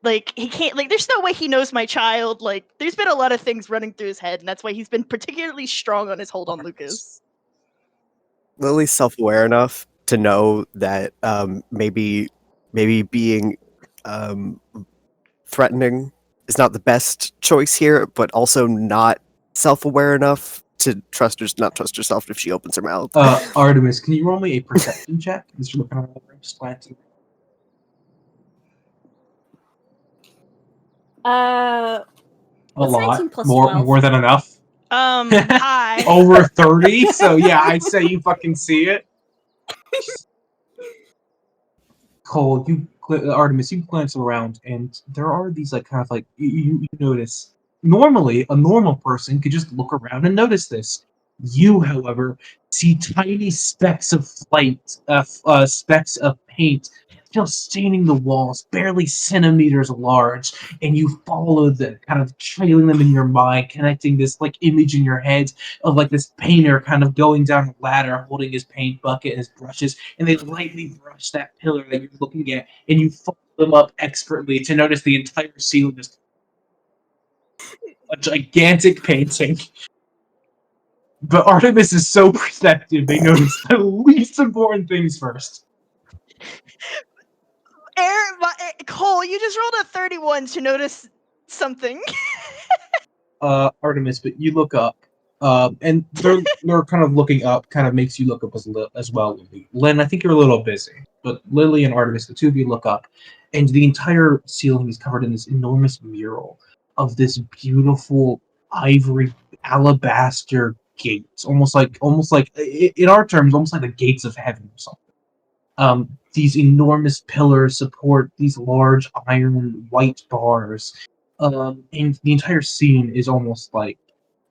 like he can't, like, there's no way he knows my child. Like, there's been a lot of things running through his head, and that's why he's been particularly strong on his hold on Lucas. Lily's self-aware enough to know that maybe being threatening is not the best choice here, but also not self-aware enough to not trust herself if she opens her mouth. Artemis, can you roll me a perception check? As you're looking around the room, just glancing. What's A lot. 19 plus more 12? more than enough. Hi. Over 30, so yeah, I'd say you fucking see it. Cole, Artemis, you glance around, and there are these like kind of like you notice. Normally, a normal person could just look around and notice this. You, however, see tiny specks of specks of paint just staining the walls, barely centimeters large, and you follow the kind of trailing them in your mind, connecting this like image in your head of like this painter kind of going down a ladder, holding his paint bucket and his brushes, and they lightly brush that pillar that you're looking at, and you follow them up expertly to notice the entire ceiling is a gigantic painting. But Artemis is so perceptive, they notice the least important things first. Cole, you just rolled a 31 to notice something. Artemis, but you look up, and they're kind of looking up, kind of makes you look up as well, Lily. Len, I think you're a little busy, but Lily and Artemis, the two of you look up, and the entire ceiling is covered in this enormous mural of this beautiful ivory alabaster gates, almost like in our terms, almost like the gates of heaven or something. These enormous pillars support these large iron white bars. And the entire scene is almost like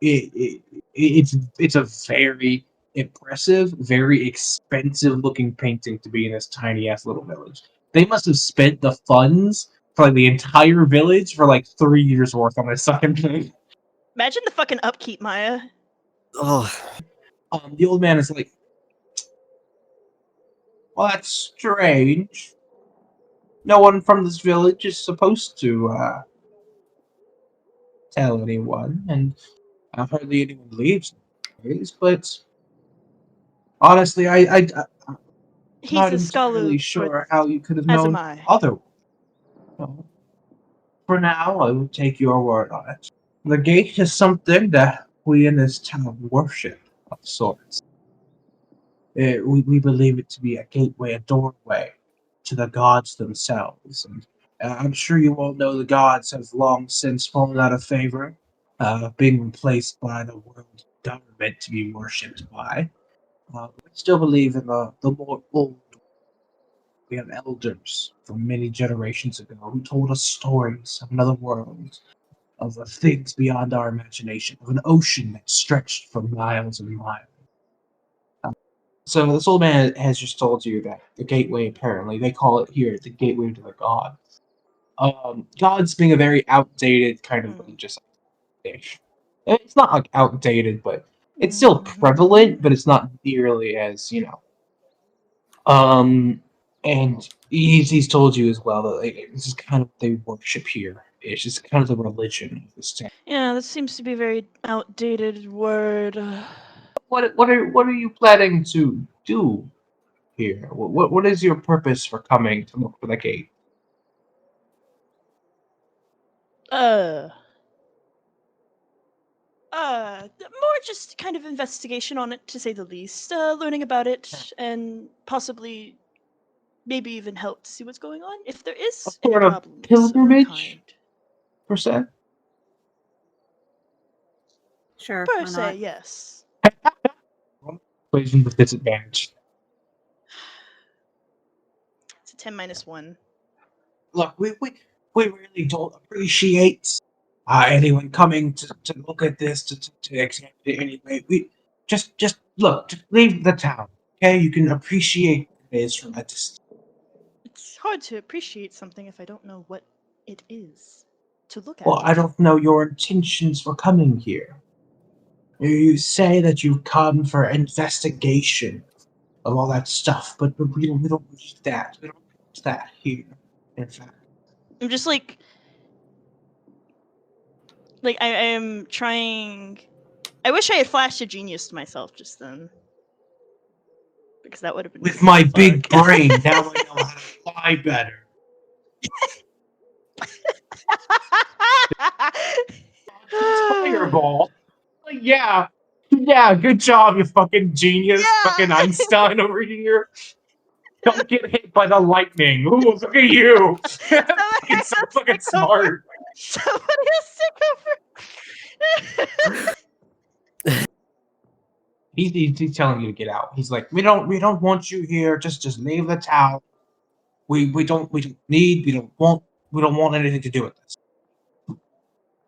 it's a very impressive, very expensive looking painting to be in this tiny ass little village. They must have spent the funds for like the entire village for like 3 years worth on this fucking thing. Imagine the fucking upkeep, Maya. Oh, The old man is like, well, that's strange. No one from this village is supposed to tell anyone, and hardly anyone leaves nowadays, but honestly, I'm He's not a scholar, entirely sure how you could have as am known I. otherwise. So, for now, I will take your word on it. The gate is something that we in this town worship of sorts. We believe it to be a gateway, a doorway to the gods themselves. And I'm sure you all know the gods have long since fallen out of favor, being replaced by the world government to be worshipped by. We still believe in the more old. We have elders from many generations ago who told us stories of another world, of things beyond our imagination, of an ocean that stretched for miles and miles. So this old man has just told you that the gateway, apparently, they call it here the gateway to the gods. Gods being a very outdated kind of religious dish. It's not like outdated, but it's still prevalent, but it's not nearly as, and he's told you as well that this is kind of what they worship here. It's just kind of the religion of this town. Yeah, this seems to be a very outdated word. What are you planning to do here? What is your purpose for coming to look for the gate? More just kind of investigation on it, to say the least. Learning about it, and possibly, maybe even help to see what's going on, if there is A any sort of problems of pilgrimage? kind. Per se? Sure, Per why se, not? yes. Equation with disadvantage. It's a 10-1. Look, we really don't appreciate anyone coming to look at this, to examine it anyway. We just look, just leave the town, okay? You can appreciate what it is from a distance. It's hard to appreciate something if I don't know what it is to look at. Well, I don't know your intentions for coming here. You say that you've come for investigation of all that stuff, but we don't need that. We don't need that here. In fact, I'm just like I am trying. I wish I had flashed a genius to myself just then, because that would have been with my fuck. big brain, now I know how to fly better. Fireball. Like, yeah, good job, you fucking genius, Yeah. fucking Einstein over here. Don't get hit by the lightning. Ooh, look at you. It's so fucking smart. Somebody has to cover. He's telling you to get out. He's like, we don't want you here. Just leave the town. We don't want anything to do with this.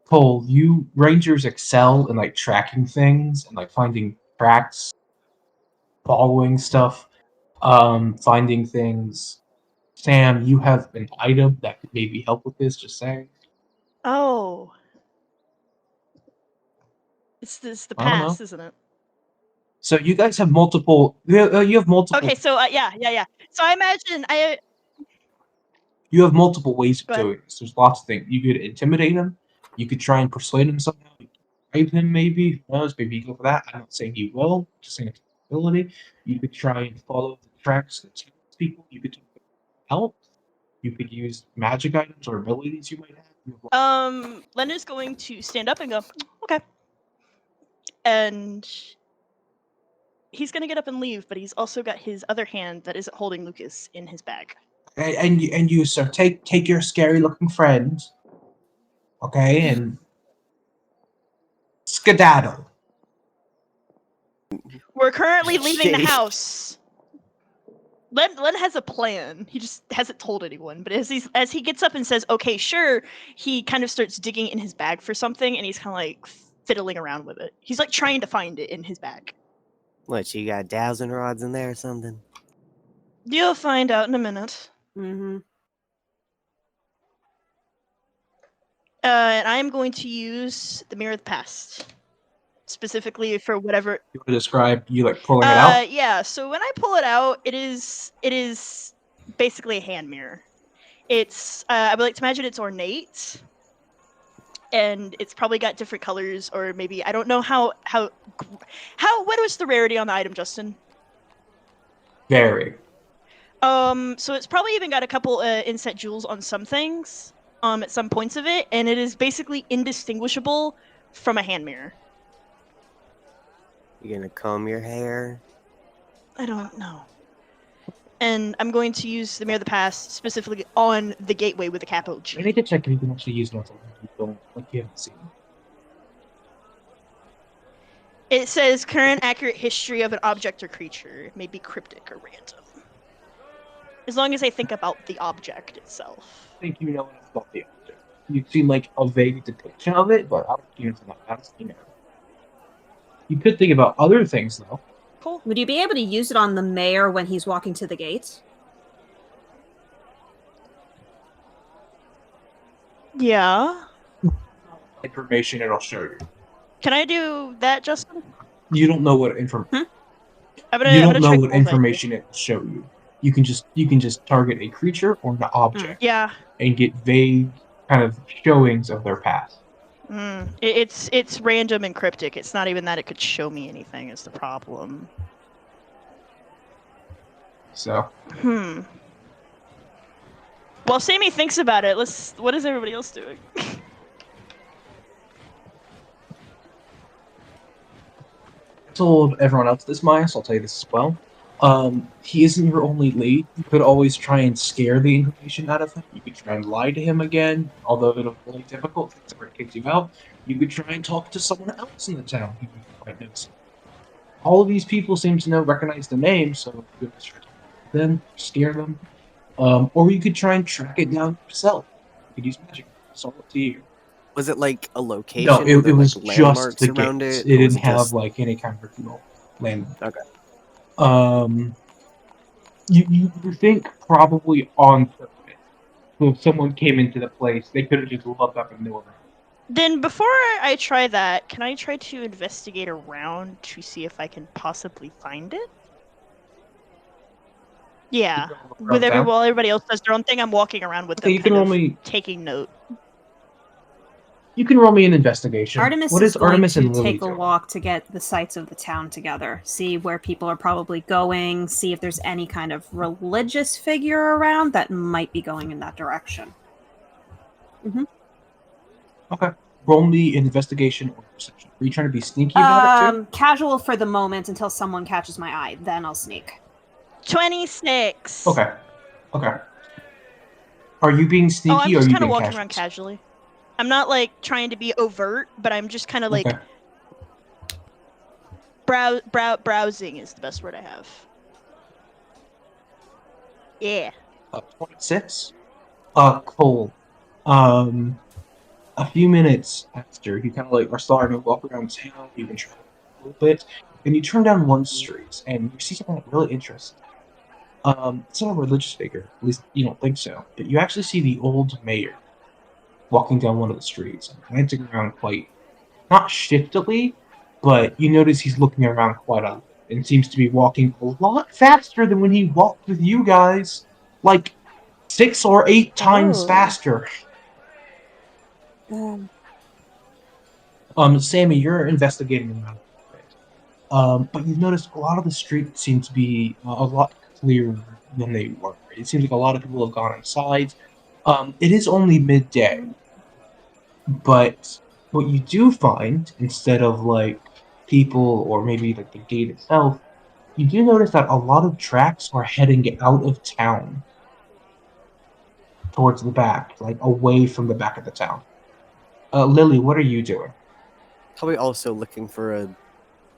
Cole, you Rangers excel in like tracking things and like finding tracks, following stuff, finding things. Sam, you have an item that could maybe help with this. Just saying. Oh, it's the I don't know. past, isn't it? So you guys have multiple. You have multiple. Okay, so yeah. So I imagine You have multiple ways of Go ahead. doing this. There's lots of things. You could intimidate him. You could try and persuade him somehow. You could bribe him, maybe. Who knows? Maybe you go for that. I'm not saying you will. Just saying it's a possibility. You could try and follow the tracks that tells people. You could help. You could use magic items or abilities you might have. Len is going to stand up and go, okay, and he's gonna get up and leave, but he's also got his other hand that isn't holding Lucas in his bag. And you, sir, take your scary looking friend, okay, and skedaddle. We're currently leaving the Jeez. house. Len has a plan. He just hasn't told anyone. But as he gets up and says, "Okay, sure," he kind of starts digging in his bag for something, and he's kind of like fiddling around with it. He's like trying to find it in his bag. What, you got dowsing rods in there or something? You'll find out in a minute. Mm-hmm. And I am going to use the Mirror of the Past, specifically for whatever. You want to describe you like pulling it out? Yeah. So when I pull it out, it is basically a hand mirror. It's I would like to imagine it's ornate, and it's probably got different colors, or maybe I don't know how what was the rarity on the item, Justin? Very. So it's probably even got a couple inset jewels on some things, at some points of it, and it is basically indistinguishable from a hand mirror. You gonna comb your hair? I don't know. And I'm going to use the Mirror of the Past specifically on the gateway with the capital G. I need to check if you can actually use it on something you don't, like you haven't seen. It says current accurate history of an object or creature. It may be cryptic or random. As long as I think about the object itself. I think you know enough about the object. you've seen like a vague depiction of it, but I don't think it's like that's You could think about other things though. Cool. Would you be able to use it on the mayor when he's walking to the gate? Yeah. Information it'll show you. Can I do that, Justin? You don't know what information. I'm You don't know check what both ideas. information it will show you. You can just target a creature or an object Yeah. and get vague kind of showings of their past. It's random and cryptic. It's not even that it could show me anything is the problem. So. While Sami thinks about it, what is everybody else doing? I told everyone else this, Maya, so I'll tell you this as well. He isn't your only lead. You could always try and scare the information out of him. You could try and lie to him again, although it'll be really difficult if someone kicks you out. You could try and talk to someone else in the town who you might know. All of these people seem to recognize the name, so you could just try to talk to them, scare them. Or you could try and track it down yourself. You could use magic. It's all up to you. Was it like a location? No, it there, was like, just landmarks the around gates. it. It or was didn't have just... like any kind of landmark. Okay. You think probably on purpose. So if someone came into the place, they could have just looked up and knew around. Then before I try that, can I try to investigate around to see if I can possibly find it? Yeah. While everybody else does their own thing, I'm walking around with them, you can roll me. taking note. You can roll me an investigation. Artemis What is going Artemis to and Lilly take a doing? walk to get the sights of the town together, see where people are probably going, see if there's any kind of religious figure around that might be going in that direction. Okay. Roll me an investigation or perception. Are you trying to be sneaky about it too? Casual for the moment until someone catches my eye, then I'll sneak. 26. Okay. Are you being sneaky I'm or are just you kind of being walking casual? around casually. I'm not like trying to be overt, but I'm just kind of like browsing is the best word I have. Yeah. 26. Cole. A few minutes after you kind of like are starting to walk around town, you can travel a little bit, and you turn down one street and you see something really interesting. It's not a religious figure, at least you don't think so, but you actually see the old mayor walking down one of the streets and glancing around quite, not shiftily, but you notice he's looking around quite a lot and seems to be walking a lot faster than when he walked with you guys. Like 6 or 8 times faster. Sami, you're investigating around a bit. But you've noticed a lot of the streets seem to be a lot clearer than they were. It seems like a lot of people have gone inside. It is only midday, but what you do find, instead of like people or maybe like the gate itself, you do notice that a lot of tracks are heading out of town towards the back, like away from the back of the town. Lilly, what are you doing? Probably also looking for a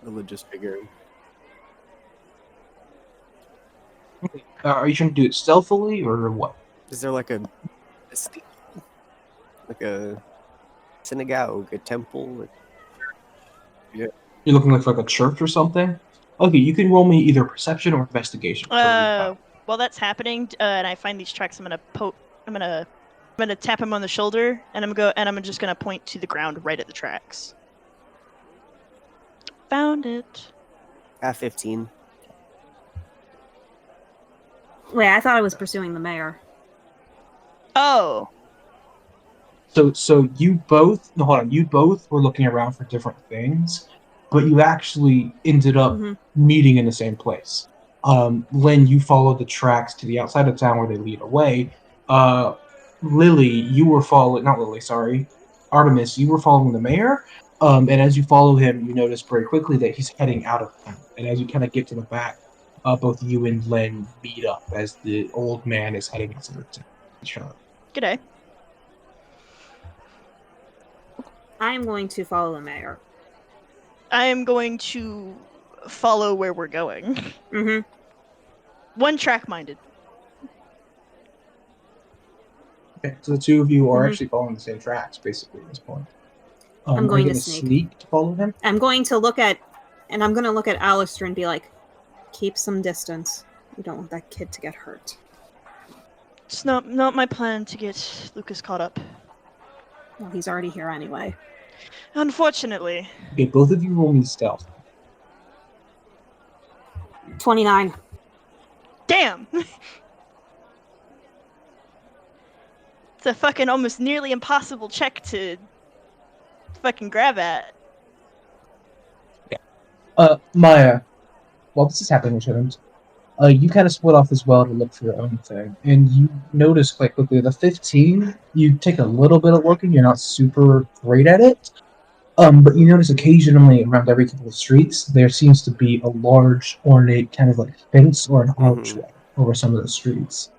religious figure. Are you trying to do it stealthily or what? Is there like a synagogue, a temple? You're looking like a church or something? Okay, you can roll me either perception or investigation. While that's happening, and I find these tracks, I'm gonna tap him on the shoulder, and I'm just gonna point to the ground right at the tracks. Found it. 15. Wait, I thought I was pursuing the mayor. Oh. So you both you both were looking around for different things, but you actually ended up meeting in the same place. Len, you followed the tracks to the outside of town where they lead away. Lilly, you were following Artemis, you were following the mayor. And as you follow him, you notice very quickly that he's heading out of town. And as you kind of get to the back, both you and Len meet up as the old man is heading into the town. Good day. I am going to follow the mayor. I am going to follow where we're going. Mm-hmm. One track minded. Okay, so the two of you are Mhm. actually following the same tracks, basically, at this point. I'm Are going you to gonna sneak. to follow him? I'm going to look at Alistair and be like, keep some distance. We don't want that kid to get hurt. It's not my plan to get Lucas caught up. Well, he's already here anyway. Unfortunately. Okay, both of you roll me stealth. 29. Damn! It's a fucking almost nearly impossible check to fucking grab at. Maya, while this is happening, Shivens, you kind of split off as well to look for your own thing, and you notice quite quickly the 15, you take a little bit of looking, you're not super great at it, but you notice occasionally around every couple of streets, there seems to be a large, ornate kind of like fence or an archway over some of the streets.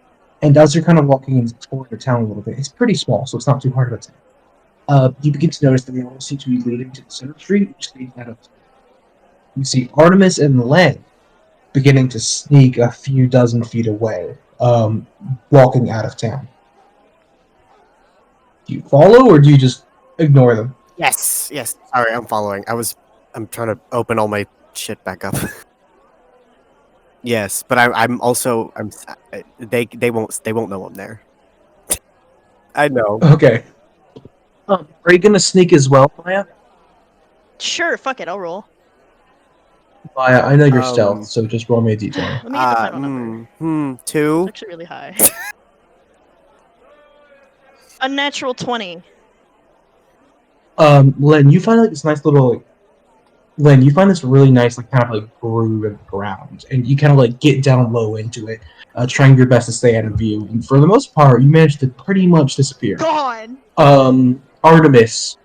And as you're kind of walking and exploring the town a little bit, it's pretty small, so it's not too hard of a town. You begin to notice that they all seem to be leading to the center street, which leads out of town. You see Artemis and Len beginning to sneak a few dozen feet away, walking out of town. Do you follow, or do you just ignore them? Yes. Sorry, I'm following. I'm trying to open all my shit back up. Yes, but they won't know I'm there. I know. Okay. Are you gonna sneak as well, Maya? Sure, fuck it, I'll roll. Maya, I know you're stealth, so just roll me a d20. Let me get the final number. 2. It's actually really high. Unnatural 20. Len, you find like this nice little Len, you find this really nice kind of groove in the ground, and you kind of get down low into it, trying your best to stay out of view. And for the most part, you manage to pretty much disappear. Gone! Artemis,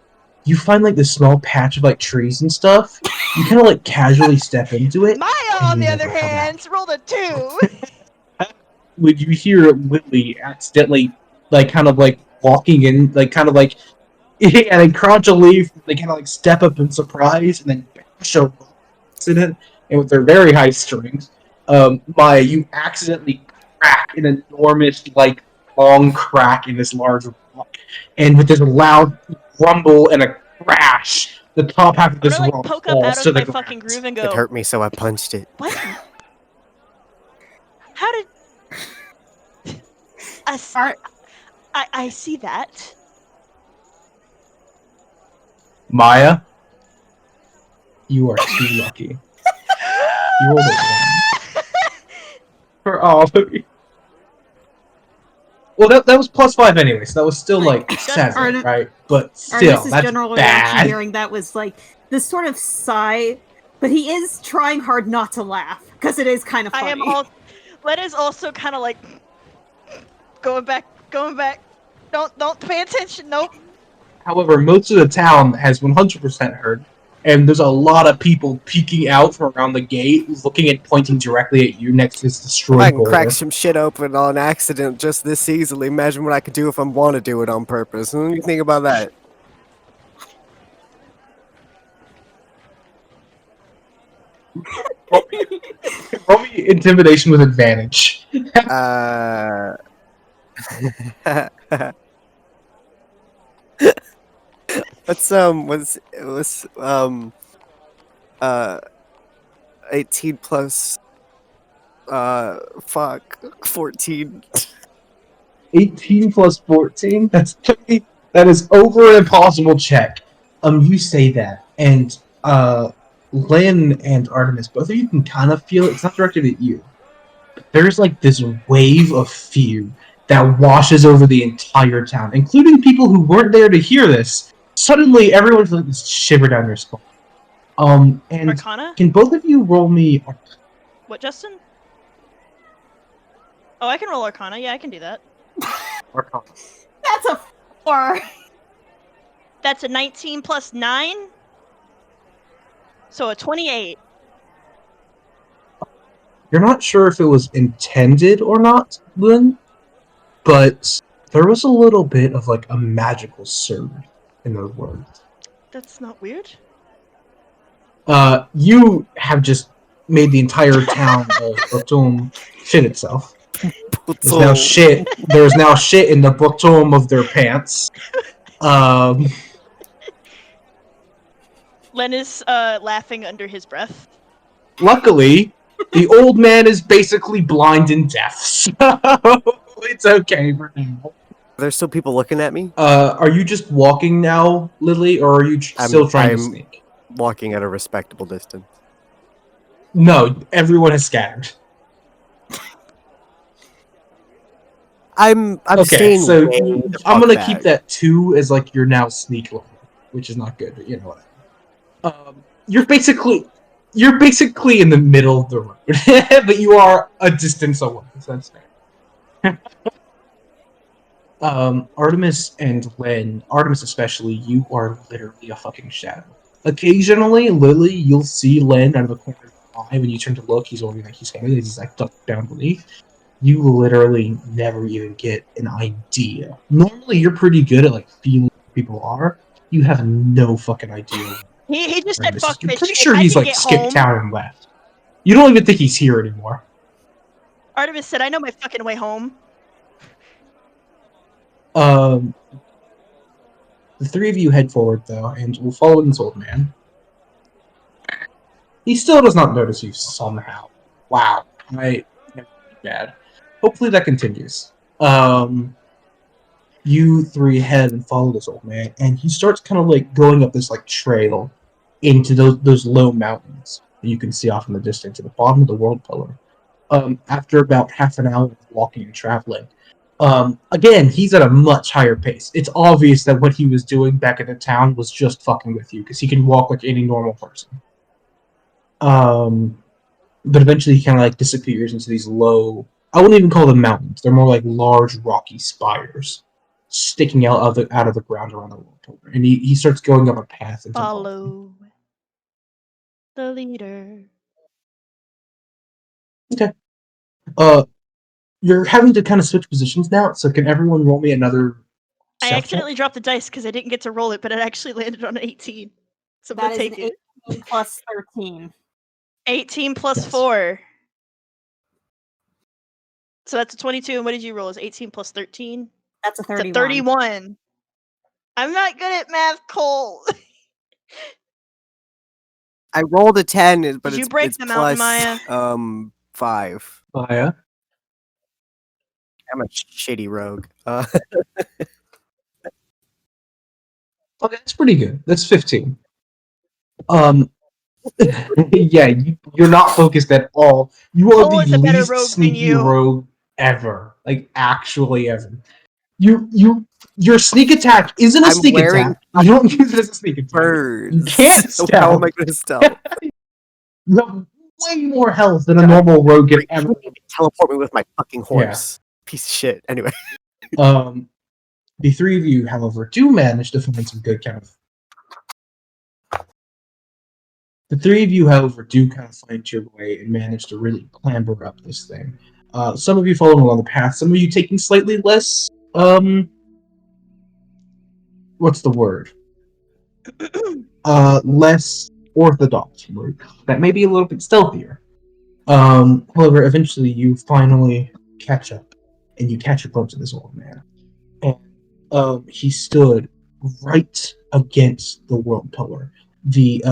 you find this small patch of trees and stuff. You kind of casually step into it. Maya, on the other hand, rolled a 2! Would you hear Lilly accidentally, walking in, yeah, they crunch a leaf, they kind of step up in surprise, and then bash a accident, and with their very high strings, Maya, you accidentally crack an enormous, long crack in this large rock, and with this loud rumble and a crash, the top half of this I'm gonna, rock poke up falls out to of the my ground. fucking groove and go, It hurt me, so I punched it. what? How did... I see that. Maya, you are too lucky. You rolled a 1. For all of you. Well, that was +5 anyway, so that was still 7, right? But still, Artemis' that's general reaction bad. hearing that was this sort of sigh, but he is trying hard not to laugh because it is kind of funny. Len is also kind of going back. Don't pay attention. Nope. However, most of the town has 100% heard, and there's a lot of people peeking out from around the gate, looking and pointing directly at you next to this destroyed I can boulder. crack some shit open on accident just this easily. Imagine what I could do if I want to do it on purpose. What do you think about that? Roll me intimidation with advantage. What's 18 plus 14. 18 plus 14? That is over an impossible check. You say that, and Len and Artemis, both of you can kind of feel it. It's not directed at you. But there's this wave of fear that washes over the entire town, including people who weren't there to hear this. Suddenly, everyone feels this shiver down your spine. And Arcana? can both of you roll me? What, Justin? Oh, I can roll Arcana. Yeah, I can do that. Arcana. That's a 4. That's a 19 plus 9. So a 28. You're not sure if it was intended or not, Lynn, but there was a little bit of a magical surge in those words. That's not weird. You have just made the entire town of Batum shit itself. There's now shit. There's now shit in the bottom of their pants. Len is laughing under his breath. Luckily, the old man is basically blind and deaf, so it's okay for now. There's still people looking at me? Are you just walking now, Lily, or are you still trying to sneak? Walking at a respectable distance. No, everyone has scattered. I'm okay, staying so way the I'm fuck gonna back. keep that 2 as like you're now sneak level, which is not good, but you know what. You're basically in the middle of the road, but you are a distance away, so that's fair. Artemis and Len, Artemis especially, you are literally a fucking shadow. Occasionally, Lily, you'll see Len out of the corner of your eye when you turn to look. He's only like he's like ducked down beneath. You literally never even get an idea. Normally, you're pretty good at like feeling where people are. You have no fucking idea. He just said, "Fuck You're this pretty shit. sure I he's can like get skipped home." town and left. You don't even think he's here anymore. Artemis said, "I know my fucking way home." The 3 of you head forward though, and will follow this old man. He still does not notice you somehow. Wow, bad. Hopefully that continues. You 3 head and follow this old man, and he starts kind of like going up this like trail into those low mountains that you can see off in the distance at the bottom of the world pillar. After about half an hour of walking and traveling, again, he's at a much higher pace. It's obvious that what he was doing back in the town was just fucking with you, because he can walk like any normal person. But eventually he kind of like disappears into these low, I wouldn't even call them mountains. They're more like large rocky spires sticking out of the ground around the world pillar. And he starts going up a path into Follow the leader. Okay. You're having to kind of switch positions now, so can everyone roll me another I stealth accidentally dropped the dice because I didn't get to roll it, but it actually landed on an 18. So I'm That gonna is take an it. 18 plus 13. 18 plus Yes. 4. So that's a 22. And what did you roll? Is 18 plus 13? That's a It's a 31. 31. I'm not good at math, Cole. I rolled a 10, but Did you it's break it's the mountain, plus Maya? 5. Maya. I'm a shitty rogue. Okay, that's pretty good. That's 15. Yeah, you're not focused at all. You are Cole is the a better least rogue than sneaky you. rogue ever. Like, actually ever. Your sneak attack isn't a I'm sneak wearing attack. You don't use it as a sneak attack. Birds. You can't So stealth. how am I going to stealth? You have way more health than a normal rogue can ever. Teleport me with my fucking horse. Piece of shit. Anyway. The 3 of you, however, do manage to find some good kind of. The 3 of you, however, do kind of find your way and manage to really clamber up this thing. Some of you following along the path, some of you taking slightly less, what's the word? Less orthodox route. That may be a little bit stealthier. However, eventually you finally catch up, and you catch a glimpse of this old man. And he stood right against the world pillar. The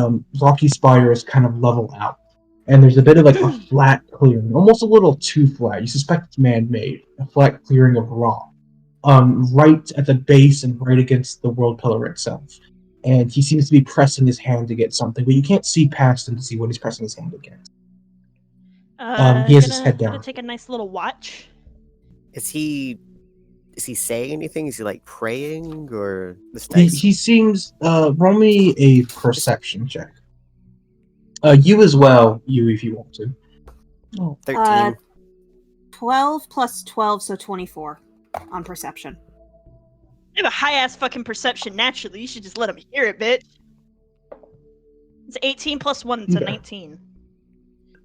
rocky spires kind of level out, and there's a bit of like a flat clearing, almost a little too flat. You suspect it's man-made, a flat clearing of rock, right at the base and right against the world pillar itself. And he seems to be pressing his hand to get something, but you can't see past him to see what he's pressing his hand against. He has his head down. Gonna take a nice little watch. Is he saying anything? Is he like praying or this He, dice? he seems. Roll me a perception check. You as well, you if you want to. Oh. 13. 12 plus 12, so 24 on perception. I have a high ass fucking perception naturally. You should just let him hear it, bitch. It's 18 plus 1, it's a Okay. 19.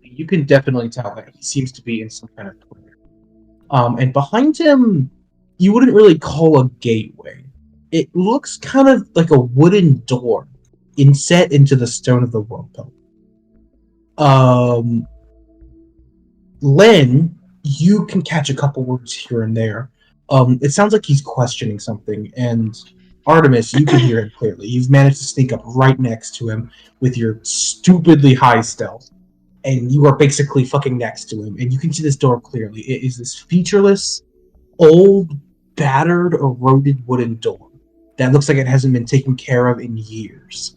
You can definitely tell that he seems to be in some kind of prayer. And behind him, you wouldn't really call a gateway. It looks kind of like a wooden door inset into the stone of the world pillar. Len, you can catch a couple words here and there. It sounds like he's questioning something, and Artemis, you can hear him clearly. You've managed to sneak up right next to him with your stupidly high stealth, and you are basically fucking next to him, and you can see this door clearly. It is this featureless, old, battered, eroded wooden door that looks like it hasn't been taken care of in years.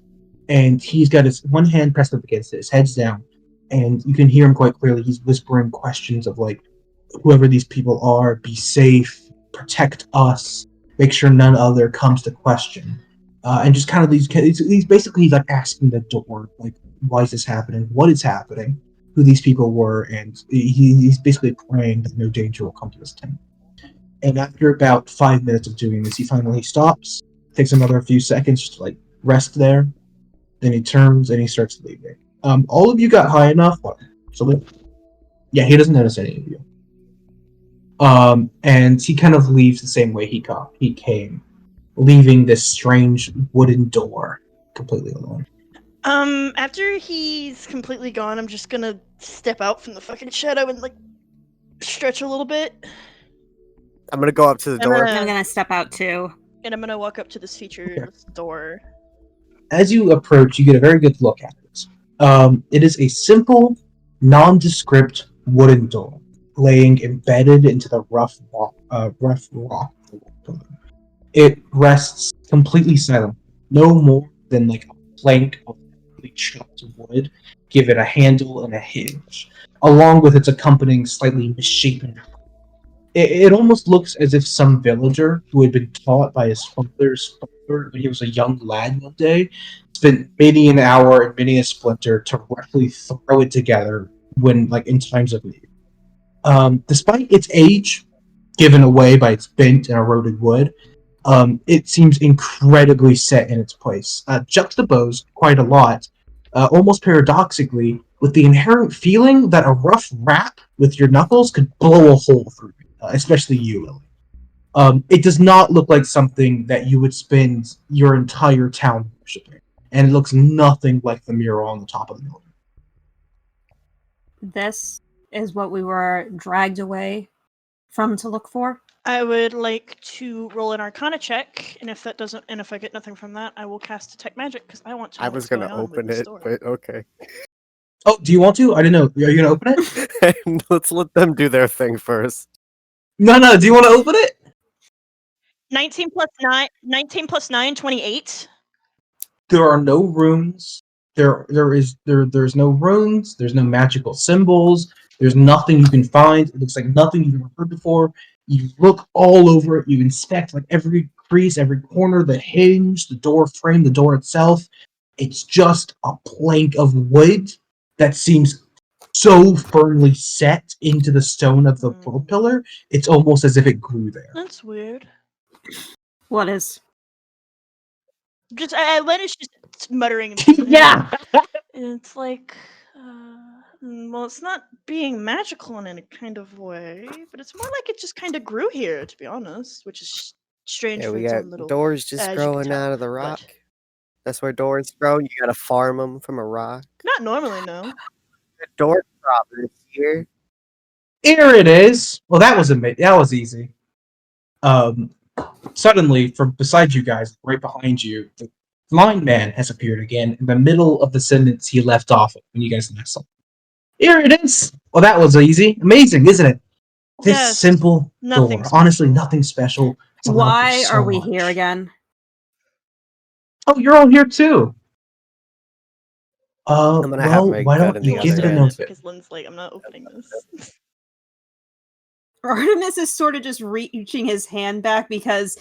And he's got his one hand pressed up against it, his head's down, and you can hear him quite clearly. He's whispering questions of like, whoever these people are, be safe, protect us, make sure none other comes to question. And just kind of he's basically like asking the door, like, why is this happening? What is happening? Who these people were, and he's basically praying that no danger will come to this tent. And after about 5 minutes of doing this, he finally stops, takes another few seconds just to like rest there. Then he turns and he starts leaving. All of you got high enough. So yeah, he doesn't notice any of you. And he kind of leaves the same way he came, leaving this strange wooden door completely alone. After he's completely gone, I'm just gonna step out from the fucking shadow and like stretch a little bit. I'm gonna go up to the door. I'm gonna step out too. And I'm gonna walk up to this featureless door. As you approach, you get a very good look at it. It is a simple, nondescript wooden door, laying embedded into the rough rock. It rests completely silent, no more than like a plank of chopped wood, given a handle and a hinge, along with its accompanying slightly misshapen. It almost looks as if some villager who had been taught by his father's father when he was a young lad one day spent many an hour and many a splinter to roughly throw it together when, like, in times of need. Despite its age, given away by its bent and eroded wood, it seems incredibly set in its place, juxtaposed quite a lot, almost paradoxically, with the inherent feeling that a rough rap with your knuckles could blow a hole through you, especially you, Lily. It does not look like something that you would spend your entire town worshipping, and it looks nothing like the mural on the top of the building. This is what we were dragged away from to look for. I would like to roll an Arcana check, and if I get nothing from that, I will cast Detect Magic because I want to know I was what's gonna going on open with it, the door. but okay. Oh, do you want to? I didn't know. Are you gonna open it? Let's let them do their thing first. No. Do you want to open it? 19 plus 9, 28. There are no runes. There's no runes. There's no magical symbols. There's nothing you can find. It looks like nothing you've ever heard before. You look all over it. You inspect like every crease, every corner, the hinge, the door frame, the door itself. It's just a plank of wood that seems so firmly set into the stone of the world pillar. It's almost as if it grew there. That's weird. What is? Just Len is just muttering. Yeah. And it's like, well, it's not being magical in any kind of way, but it's more like it just kind of grew here, to be honest, which is strange. Yeah, for we its got own little, doors just as you can growing tell, out of the rock. but- That's where doors grow. You gotta farm them from a rock. Not normally, no. The door crop this year. Here it is. Well, that was easy. Suddenly, from beside you guys, right behind you, the blind man has appeared again in the middle of the sentence he left off when you guys last saw. Here it is. Well, that was easy. Amazing, isn't it? This Yes, simple nothing door. special. Honestly, nothing special. It's allowed for Why so are we much. here again? Oh, you're all here too. I'm gonna have my why gun don't in you the give other it a hand. note? Because Len's like, I'm not opening this. Artemis is sort of just reaching his hand back because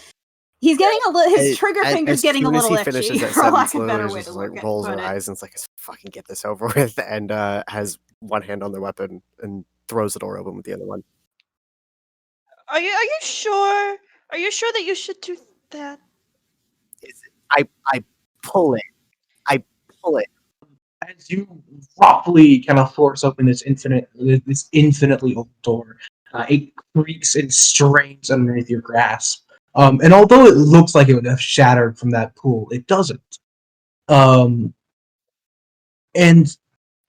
he's getting his trigger finger's getting a little itchy. itchy, that for lack sentence, of a better Lily way just to like look at rolls her it. eyes and it's like, let's fucking get this over with, and has one hand on their weapon and throws the door open with the other one. Are you sure? Are you sure that you should do that? I pull it. I pull it. As you roughly kind of force open this infinitely old door, it creaks and strains underneath your grasp. And although it looks like it would have shattered from that pool, it doesn't. And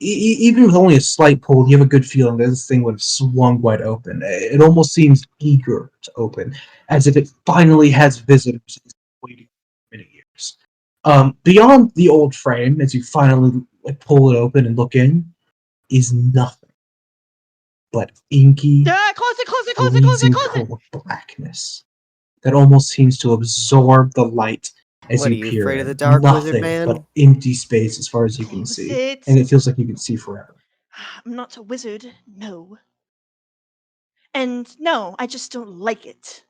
even with only a slight pull, you have a good feeling that this thing would have swung wide open. It almost seems eager to open, as if it finally has visitors it's waiting for many years. Beyond the old frame, as you finally pull it open and look in, is nothing but inky, Close it, close it, close it, close it, freezing close it! cold blackness that almost seems to absorb the light as What, are you you peer afraid of in. the dark, wizard Nothing man? but empty space as far as you can Close see, it. and it feels like you can see forever. I'm not a wizard, no. And no, I just don't like it.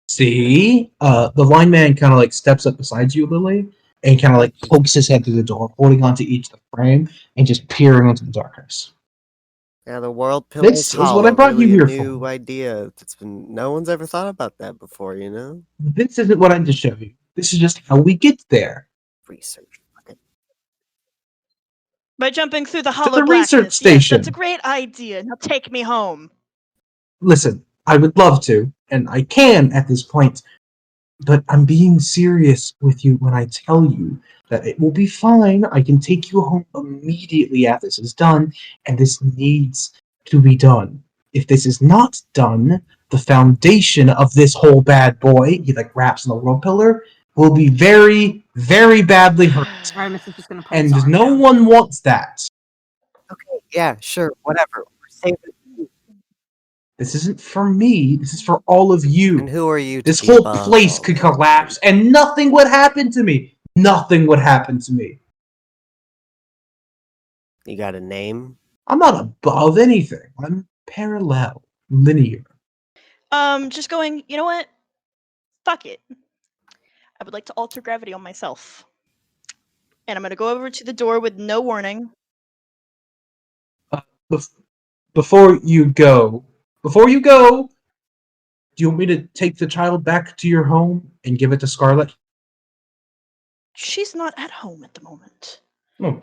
See, the lineman kind of steps up beside you, Lily, and kind of pokes his head through the door, holding onto each of the frame and just peering into the darkness. Yeah, the world pillar's This is what hollow. I brought you Really a here new for. idea. No one's ever thought about that before, you know? This isn't what I just showed you. This is just how we get there. Research. Okay. By jumping through the To hollow the research blackness. Yes, that's a station. great idea. Now take me home. Listen, I would love to, and I can at this point, but I'm being serious with you when I tell you that it will be fine. I can take you home immediately after this is done, and this needs to be done. If this is not done, the foundation of this whole bad boy, he wraps in the world pillar, will be very, very badly hurt. Artemis is just gonna put his And arm no down. one wants that. Okay, yeah, sure, whatever. Save it. This isn't for me, this is for all of you. And who are you to This be whole above place all could that, collapse and nothing would happen to me. Nothing would happen to me. then? You got a name? I'm not above anything. I'm parallel, linear. Just going, you know what? Fuck it. I would like to alter gravity on myself. And I'm gonna go over to the door with no warning. Before you go, do you want me to take the child back to your home and give it to Scarlet? She's not at home at the moment. No,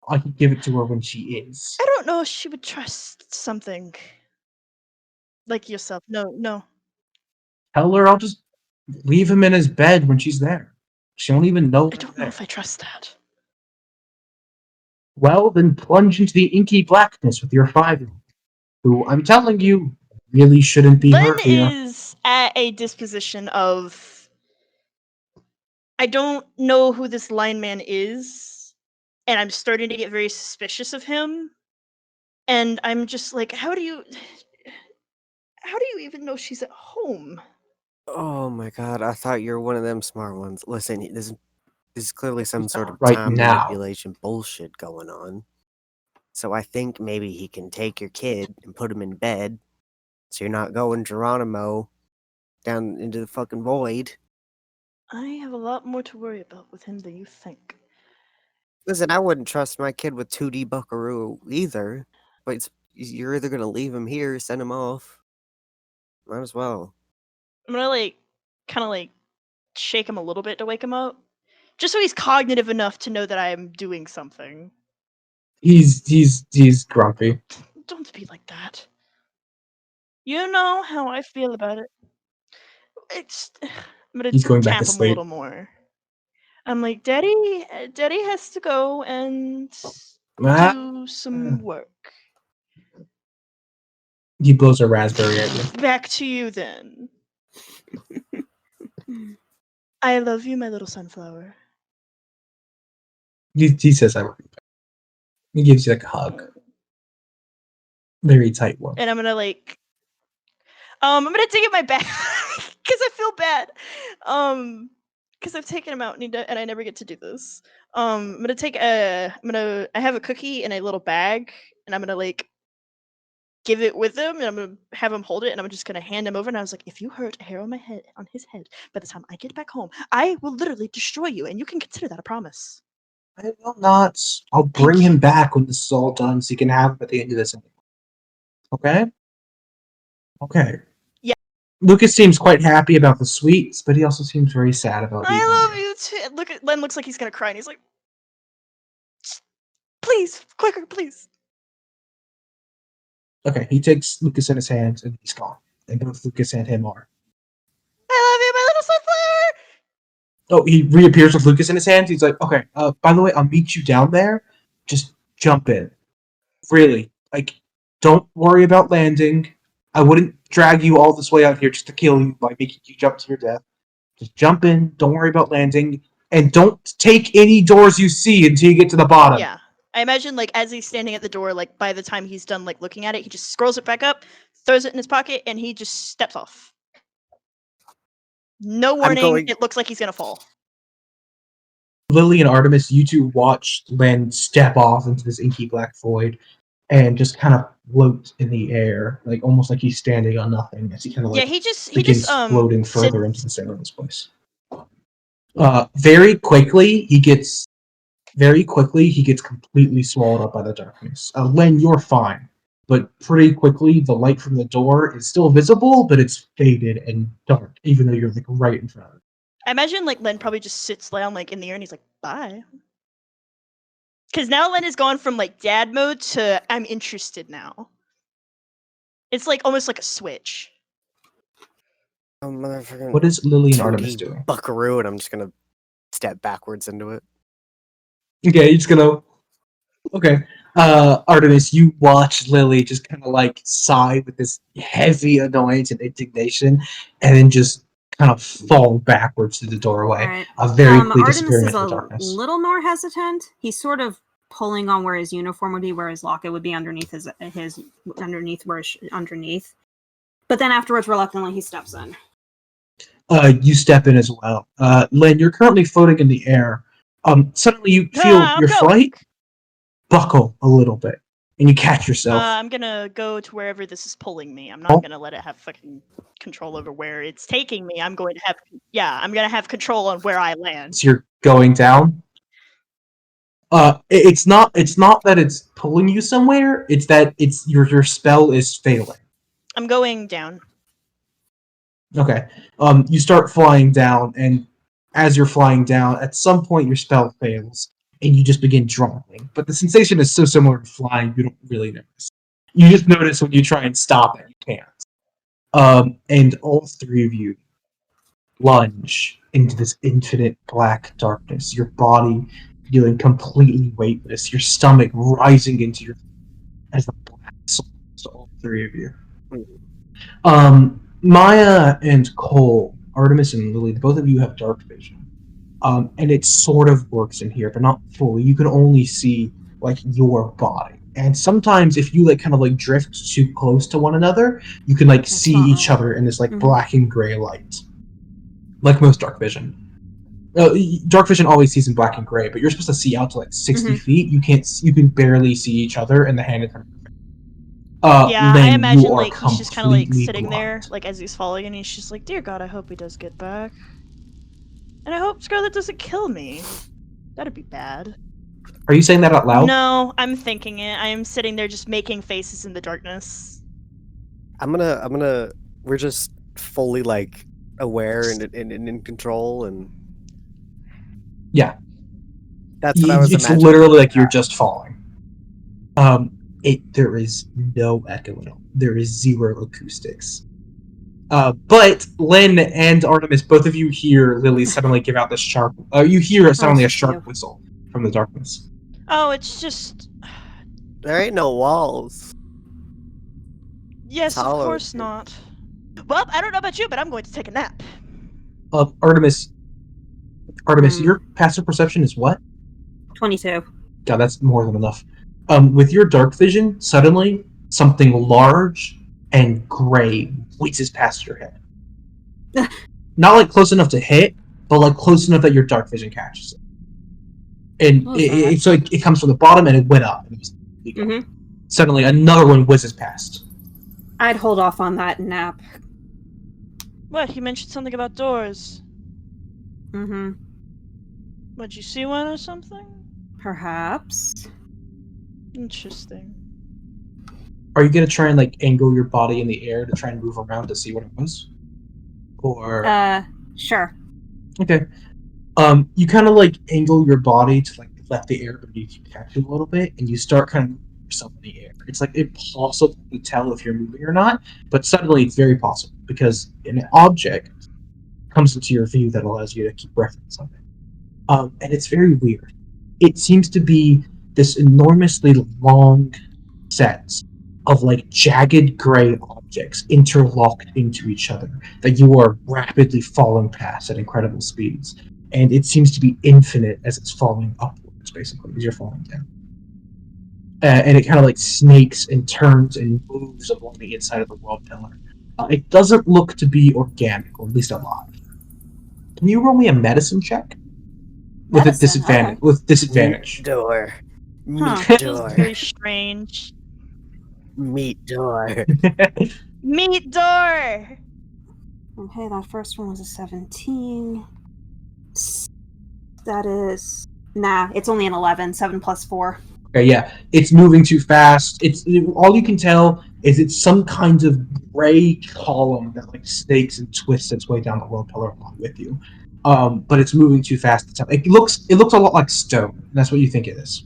I can give it to her when she is. I don't know if she would trust something like yourself. No. Tell her I'll just leave him in his bed when she's there. She won't even know. I don't know if I trust that. Well, then plunge into the inky blackness with your 5-year-old, who I'm telling you really shouldn't be Len hurt here. is at a disposition of I don't know who this lineman is, and I'm starting to get very suspicious of him. And I'm just like, how do you even know she's at home? Oh my god, I thought you were one of them smart ones. Listen, this is clearly some sort of Right time now. manipulation bullshit going on. So I think maybe he can take your kid and put him in bed, so you're not going Geronimo down into the fucking void. I have a lot more to worry about with him than you think. Listen, I wouldn't trust my kid with 2D Buckaroo either, but you're either gonna leave him here or send him off. Might as well. I'm gonna kind of shake him a little bit to wake him up, just so he's cognitive enough to know that I am doing something. He's grumpy. Don't be like that. You know how I feel about it. I'm gonna He's going back tap to him a sleep. little more. I'm like, Daddy has to go and do some work. He blows a raspberry at you. Back to you then. I love you, my little sunflower. He says I love you. He gives you a hug. Very tight one. And I'm gonna I'm gonna dig in my bag because I feel bad. Because I've taken him out and I never get to do this. I'm gonna I have a cookie in a little bag, and I'm gonna give it with him, and I'm gonna have him hold it, and I'm just gonna hand him over. And I was like, if you hurt a hair on his head, by the time I get back home, I will literally destroy you, and you can consider that a promise. I will not. I'll bring him back when this is all done, so you can have him at the end of this. Okay? Okay. Yeah. Lucas seems quite happy about the sweets, but he also seems very sad about I leaving love you. you too. Len looks like he's gonna cry, and he's like, please, quicker, please. Okay, he takes Lucas in his hands, and he's gone. And both Lucas and him are. I love you, my little sunflower. Oh, he reappears with Lucas in his hands. He's like, okay, by the way, I'll meet you down there. Just jump in. Really. Like, don't worry about landing. I wouldn't drag you all this way out here just to kill you by making you jump to your death. Just jump in. Don't worry about landing. And don't take any doors you see until you get to the bottom. Yeah. I imagine, like, as he's standing at the door, like, by the time he's done, like, looking at it, he just scrolls it back up, throws it in his pocket, and he just steps off. No warning. It looks like he's gonna fall. Lilly and Artemis, you two watch Len step off into this inky black void and just kind of float in the air, like almost like he's standing on nothing as he kind of like he just floating further into the center of this place. Very quickly he gets completely swallowed up by the darkness. Len, you're fine, but pretty quickly the light from the door is still visible, but it's faded and dark, even though you're like right in front of it. I imagine like Len probably just sits down like in the air and he's like, bye. Because now Len has gone from like dad mode to I'm interested now. It's like almost like a switch. Oh, motherfucking What is Lilly and Artemis doing? Buckaroo, and I'm just gonna step backwards into it. Okay, you're just gonna. Okay. Artemis, you watch Lilly just kind of like sigh with this heavy annoyance and indignation, and then just kind of fall backwards to the doorway. Right. Very quickly Artemis disappearing is into the a darkness. little more hesitant. He's sort of pulling on where his uniform would be, where his locket would be underneath his underneath. But then afterwards, reluctantly, he steps in. You step in as well. Len, you're currently floating in the air. Suddenly you feel your flight buckle a little bit, and you catch yourself. I'm gonna go to wherever this is pulling me. I'm not gonna let it have fucking control over where it's taking me. I'm gonna have control on where I land. So you're going down. It's not that it's pulling you somewhere. It's that it's your spell is failing. I'm going down. Okay. You start flying down, and as you're flying down, at some point your spell fails, and you just begin dropping. But the sensation is so similar to flying, you don't really notice. You just notice when you try and stop it, you can't. And all three of you plunge into this infinite black darkness. Your body feeling completely weightless. Your stomach rising into your as the black swallows all three of you. Maya and Cole, Artemis and Lilly, both of you have dark vision. And it sort of works in here, but not fully. You can only see like your body. And sometimes if you like kind of like drift too close to one another, you can like see each other in this like black and gray light. Like most dark vision. Dark vision always sees in black and gray, but you're supposed to see out to like 60 feet. You can barely see each other in the hand in front of you. Yeah, Len, I imagine like completely he's just kind of like sitting blind. there, like as he's falling, and he's just like, "Dear God, I hope he does get back, and I hope Scarlet doesn't kill me. That'd be bad." Are you saying that out loud? No, I'm thinking it. I am sitting there just making faces in the darkness. We're just fully like aware and in control, and yeah, that's what I was imagining. It's literally like you're just falling. There is no echo at all. There is zero acoustics. But Len and Artemis, both of you hear Lilly suddenly give out this sharp. You hear suddenly a sharp whistle from the darkness. Oh, it's just. There ain't no walls. Yes, of course not. Well, I don't know about you, but I'm going to take a nap. Artemis, your passive perception is what? 22. God, that's more than enough. With your dark vision, suddenly something large and gray whizzes past your head. Not like close enough to hit, but like close enough that your dark vision catches it. And it comes from the bottom and it went up. And it was Suddenly another one whizzes past. I'd hold off on that nap. What? He mentioned something about doors. Would you see one or something? Perhaps. Interesting. Are you gonna try and like angle your body in the air to try and move around to see what it was? Or sure. Okay. You kind of like angle your body to like let the air beneath you catch you a little bit, and you start kind of moving yourself in the air. It's like impossible to tell if you're moving or not, but suddenly it's very possible because an object comes into your view that allows you to keep reference on it. And it's very weird. It seems to be this enormously long set of like jagged gray objects interlocked into each other that you are rapidly falling past at incredible speeds. And it seems to be infinite as it's falling upwards, basically, as you're falling down. And it kind of like snakes and turns and moves along the inside of the world pillar. It doesn't look to be organic, or at least alive. Can you roll me a medicine check? With a disadvantage. Okay. With disadvantage. Meat door. Meat Huh. Feels door. very strange. Meat door. Meat door! Okay, that first one was a 17. That is... Nah, it's only an 11. 7 plus 4. Okay, yeah. It's moving too fast. All you can tell is it's some kind of gray column that like snakes and twists its way down the world pillar along with you. But it's moving too fast to tell. It looks a lot like stone. That's what you think it is.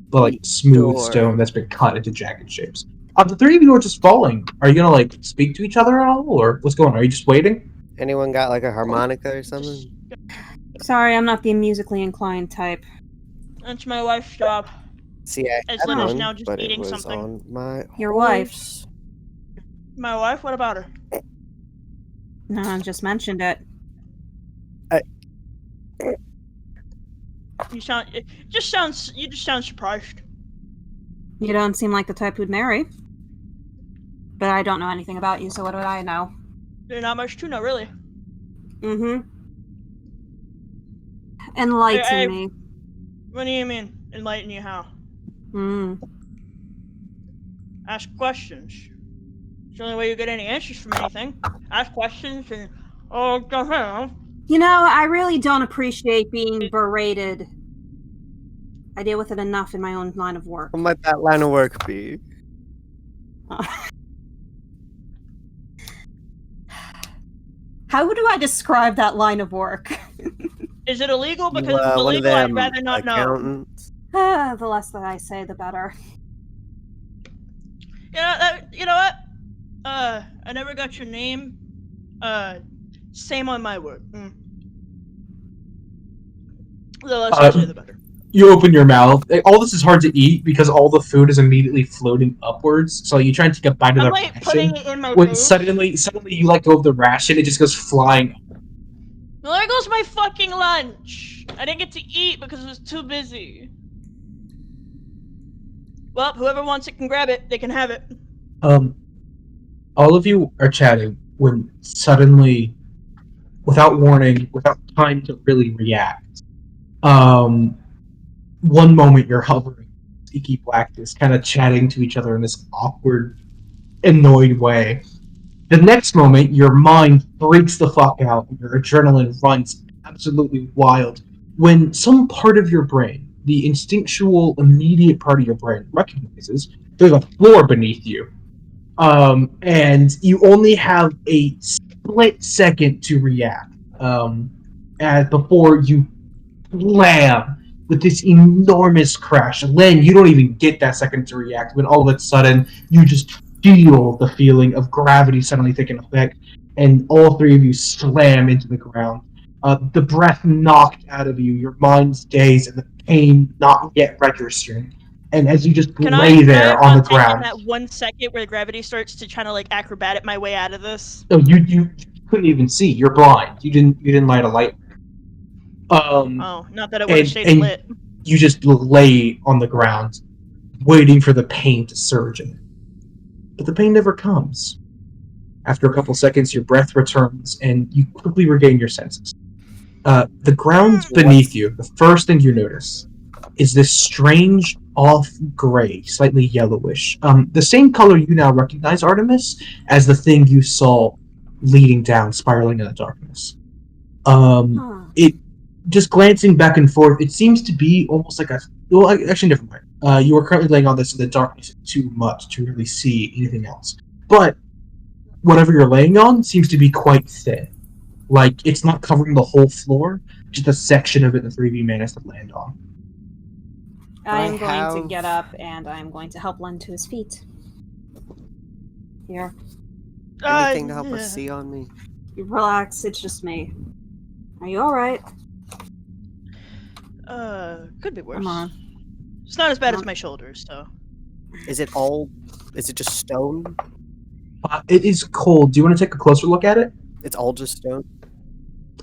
But like smooth Door. stone that's been cut into jagged shapes. The three of you are just falling. Are you gonna like speak to each other at all, or what's going on? Are you just waiting? Anyone got like a harmonica or something? Sorry, I'm not the musically inclined type. That's my wife's job. See, I As had Lynn is one, now just but it eating was something. on my Your wife. horse. My wife? What about her? No, I just mentioned it. You just sound surprised. You don't seem like the type who'd marry. But I don't know anything about you, so what do I know? There's not much to know, really. Mm-hmm. Enlighten me. What do you mean? Enlighten you how? Ask questions. It's the only way you get any answers from anything. Ask questions and You know, I really don't appreciate being berated. I deal with it enough in my own line of work. What might that line of work be? How do I describe that line of work? Is it illegal? Because Well, if it's one of illegal, I'd them rather not know. accountants? The less that I say, the better. You know what? I never got your name. Same on my word. The less I say, the better. You open your mouth. All this is hard to eat because all the food is immediately floating upwards. So you try and take a bite of I'm the like ration. putting it in my When face. suddenly you let go of the ration, it just goes flying. Well, there goes my fucking lunch. I didn't get to eat because I was too busy. Well, whoever wants it can grab it. They can have it. All of you are chatting when suddenly, without warning, without time to really react, one moment you're hovering, Icky Blackness, kind of chatting to each other in this awkward, annoyed way. The next moment, your mind freaks the fuck out, and your adrenaline runs absolutely wild when some part of your brain, the instinctual, immediate part of your brain, recognizes there's a floor beneath you. And you only have a split second to react before you slam with this enormous crash. Len, you don't even get that second to react when all of a sudden you just feel the feeling of gravity suddenly taking effect, and all three of you slam into the ground. The breath knocked out of you, your mind's dazed, and the pain not yet registering. And as you just lay there on the ground, that 1 second where gravity starts to try to like acrobatic my way out of this. no, you couldn't even see. You're blind. You didn't light a light. Oh, not that it would have stayed lit. You just lay on the ground, waiting for the pain to surge in. But the pain never comes. After a couple seconds, your breath returns, and you quickly regain your senses. The ground beneath you, the first thing you notice, is this strange off-gray, slightly yellowish. The same color you now recognize, Artemis, as the thing you saw leading down, spiraling in the darkness. It just glancing back and forth, it seems to be almost like a... Well, actually, never mind. You are currently laying on this in the darkness too much to really see anything else. But whatever you're laying on seems to be quite thin. Like, it's not covering the whole floor, just a section of it the 3V managed to land on. I am going to get up, and I am going to help Len to his feet. Here. Anything to help us see on me? Relax, it's just me. Are you alright? Could be worse. Come on. It's not as bad as my shoulders, so. Is it just stone? It is cold. Do you want to take a closer look at it? It's all just stone?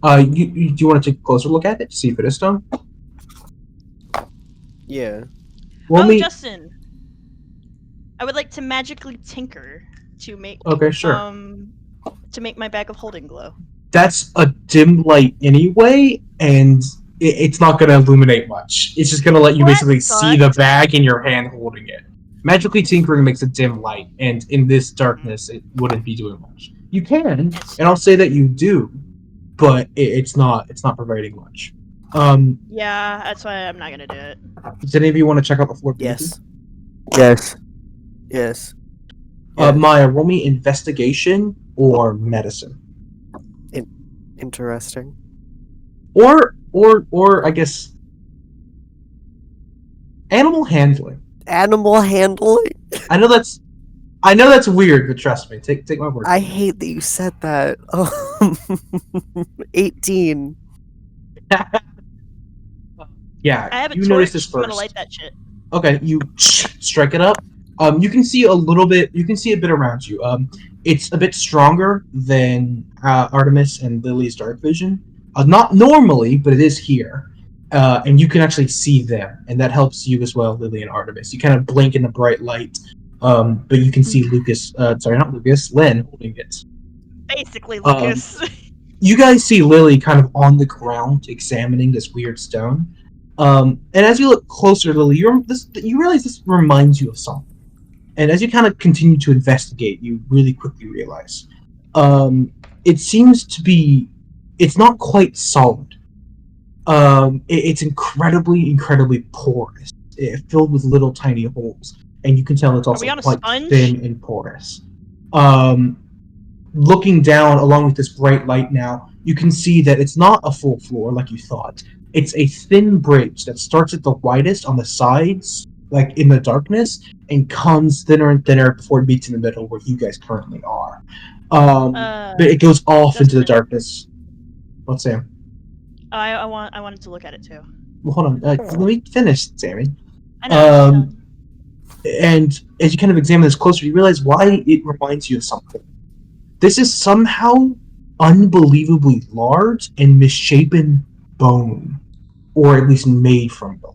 Do you want to take a closer look at it to see if it is stone? Yeah. Justin! I would like to magically tinker to make Okay, sure. To make my bag of holding glow. That's a dim light anyway, and it's not going to illuminate much. It's just going to let you basically see the bag in your hand holding it. Magically tinkering makes a dim light, and in this darkness, it wouldn't be doing much. You can, and I'll say that you do, but it's not providing much. Yeah, that's why I'm not gonna do it. Does any of you want to check out the floor? Yes. Yes. Maya, roll me investigation or medicine. Interesting. Or I guess animal handling. Animal handling? I know that's weird, but trust me, take my word. I hate that you said that. Oh, 18. Yeah, I have a you torch. notice this I'm gonna first. light that shit. Okay, you strike it up. You can see a little bit. You can see a bit around you. It's a bit stronger than Artemis and Lilly's dark vision. Not normally, but it is here. And you can actually see them, and that helps you as well, Lilly and Artemis. You kind of blink in the bright light, but you can see Len holding it. Basically, Lucas. You guys see Lilly kind of on the ground examining this weird stone. And as you look closer, Lilly, you realize this reminds you of something. And as you kind of continue to investigate, you really quickly realize it seems to be. It's not quite solid. It's incredibly porous, filled with little tiny holes, and you can tell it's also quite thin and porous. Looking down along with this bright light now, you can see that it's not a full floor like you thought. It's a thin bridge that starts at the widest on the sides, like in the darkness, and comes thinner and thinner before it meets in the middle where you guys currently are. But it goes off into the darkness. What's Sam? I wanted to look at it too. Well, hold on. Let me finish, Sammy. I know. And as you kind of examine this closer, you realize why it reminds you of something. This is somehow unbelievably large and misshapen bone, or at least made from bone.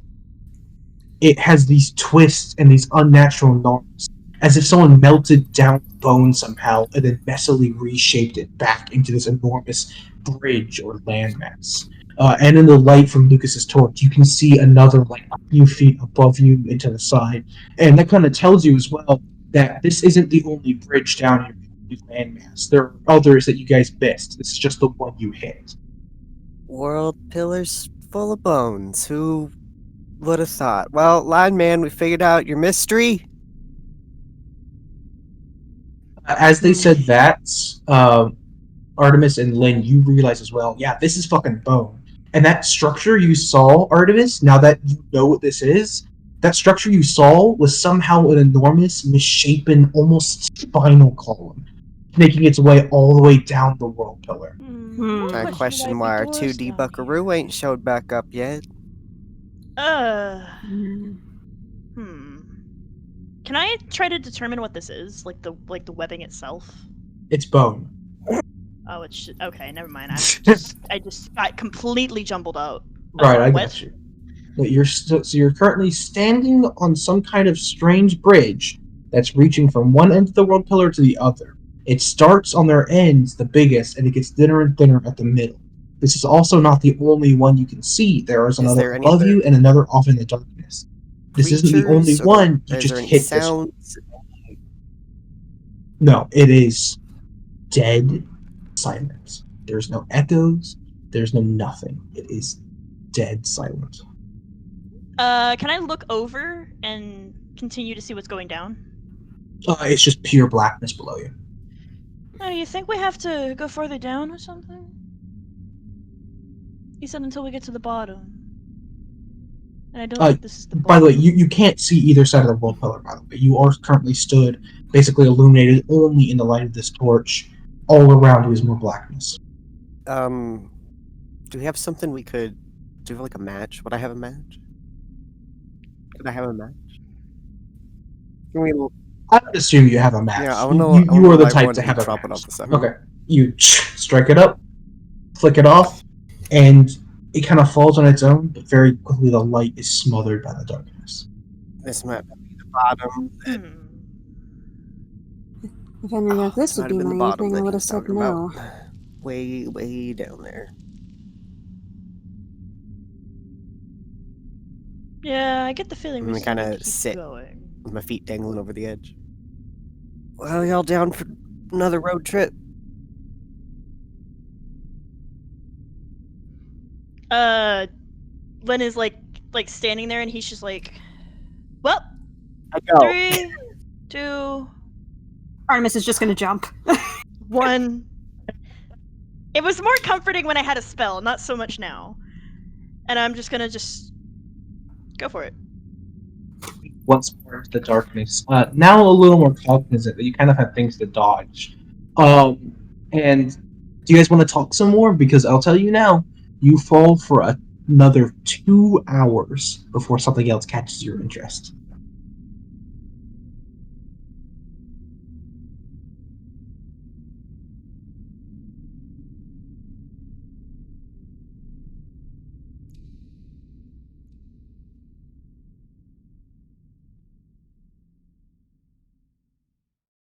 It has these twists and these unnatural norms, as if someone melted down bone somehow and then messily reshaped it back into this enormous bridge or landmass. And in the light from Lucas's torch, you can see another like a few feet above you into the side, and that kind of tells you as well that this isn't the only bridge down here. Landmass. There are others that you guys missed. This is just the one you hit. World pillars full of bones. Who would have thought? Well, Line Man, we figured out your mystery. As they said that, Artemis and Len, you realize as well, yeah, this is fucking bone. And that structure you saw, Artemis, now that you know what this is, that structure you saw was somehow an enormous, misshapen, almost spinal column, making its way all the way down the world pillar. I question why our 2D buckaroo ain't showed back up yet. Can I try to determine what this is? Like the webbing itself? It's bone. Oh, it's okay. Never mind. I just got completely jumbled out. Right, I got you. But you're currently standing on some kind of strange bridge that's reaching from one end of the world pillar to the other. It starts on their ends, the biggest, and it gets thinner and thinner at the middle. This is also not the only one you can see. There is another above you and another off in the darkness. This isn't the only one. You just hit this one. No, it is dead silence. There's no echoes. There's no nothing. It is dead silent. Can I look over and continue to see what's going down? It's just pure blackness below you. Oh, you think we have to go further down or something? You said until we get to the bottom. And I don't think this is the By the way, you can't see either side of the world pillar, by the way. You are currently stood, basically illuminated only in the light of this torch. All around you is more blackness. Do we have something we could... Do we have, like, a match? Would I have a match? Could I have a match? Can we... I would assume you have a match. Yeah, I You wanna are the light type one to and have a drop it match. off the side. Okay. You strike it up, flick it off, and it kind of falls on its own, but very quickly the light is smothered by the darkness. This might be the bottom. If I knew that this Might would have be been the my bottom evening, I that would he have was said talking no. about. Way down there. Yeah, I get the feeling I'm we gonna still need kinda to keep sit. going. With my feet dangling over the edge. Well, y'all down for another road trip? Len is like standing there, and he's just like, well, I go. 3, 2, Artemis is just gonna jump. 1. It was more comforting when I had a spell, not so much now. And I'm just gonna go for it. Once more into the darkness. Now a little more cognizant that you kind of have things to dodge. And do you guys want to talk some more? Because I'll tell you now, you fall for another 2 hours before something else catches your interest.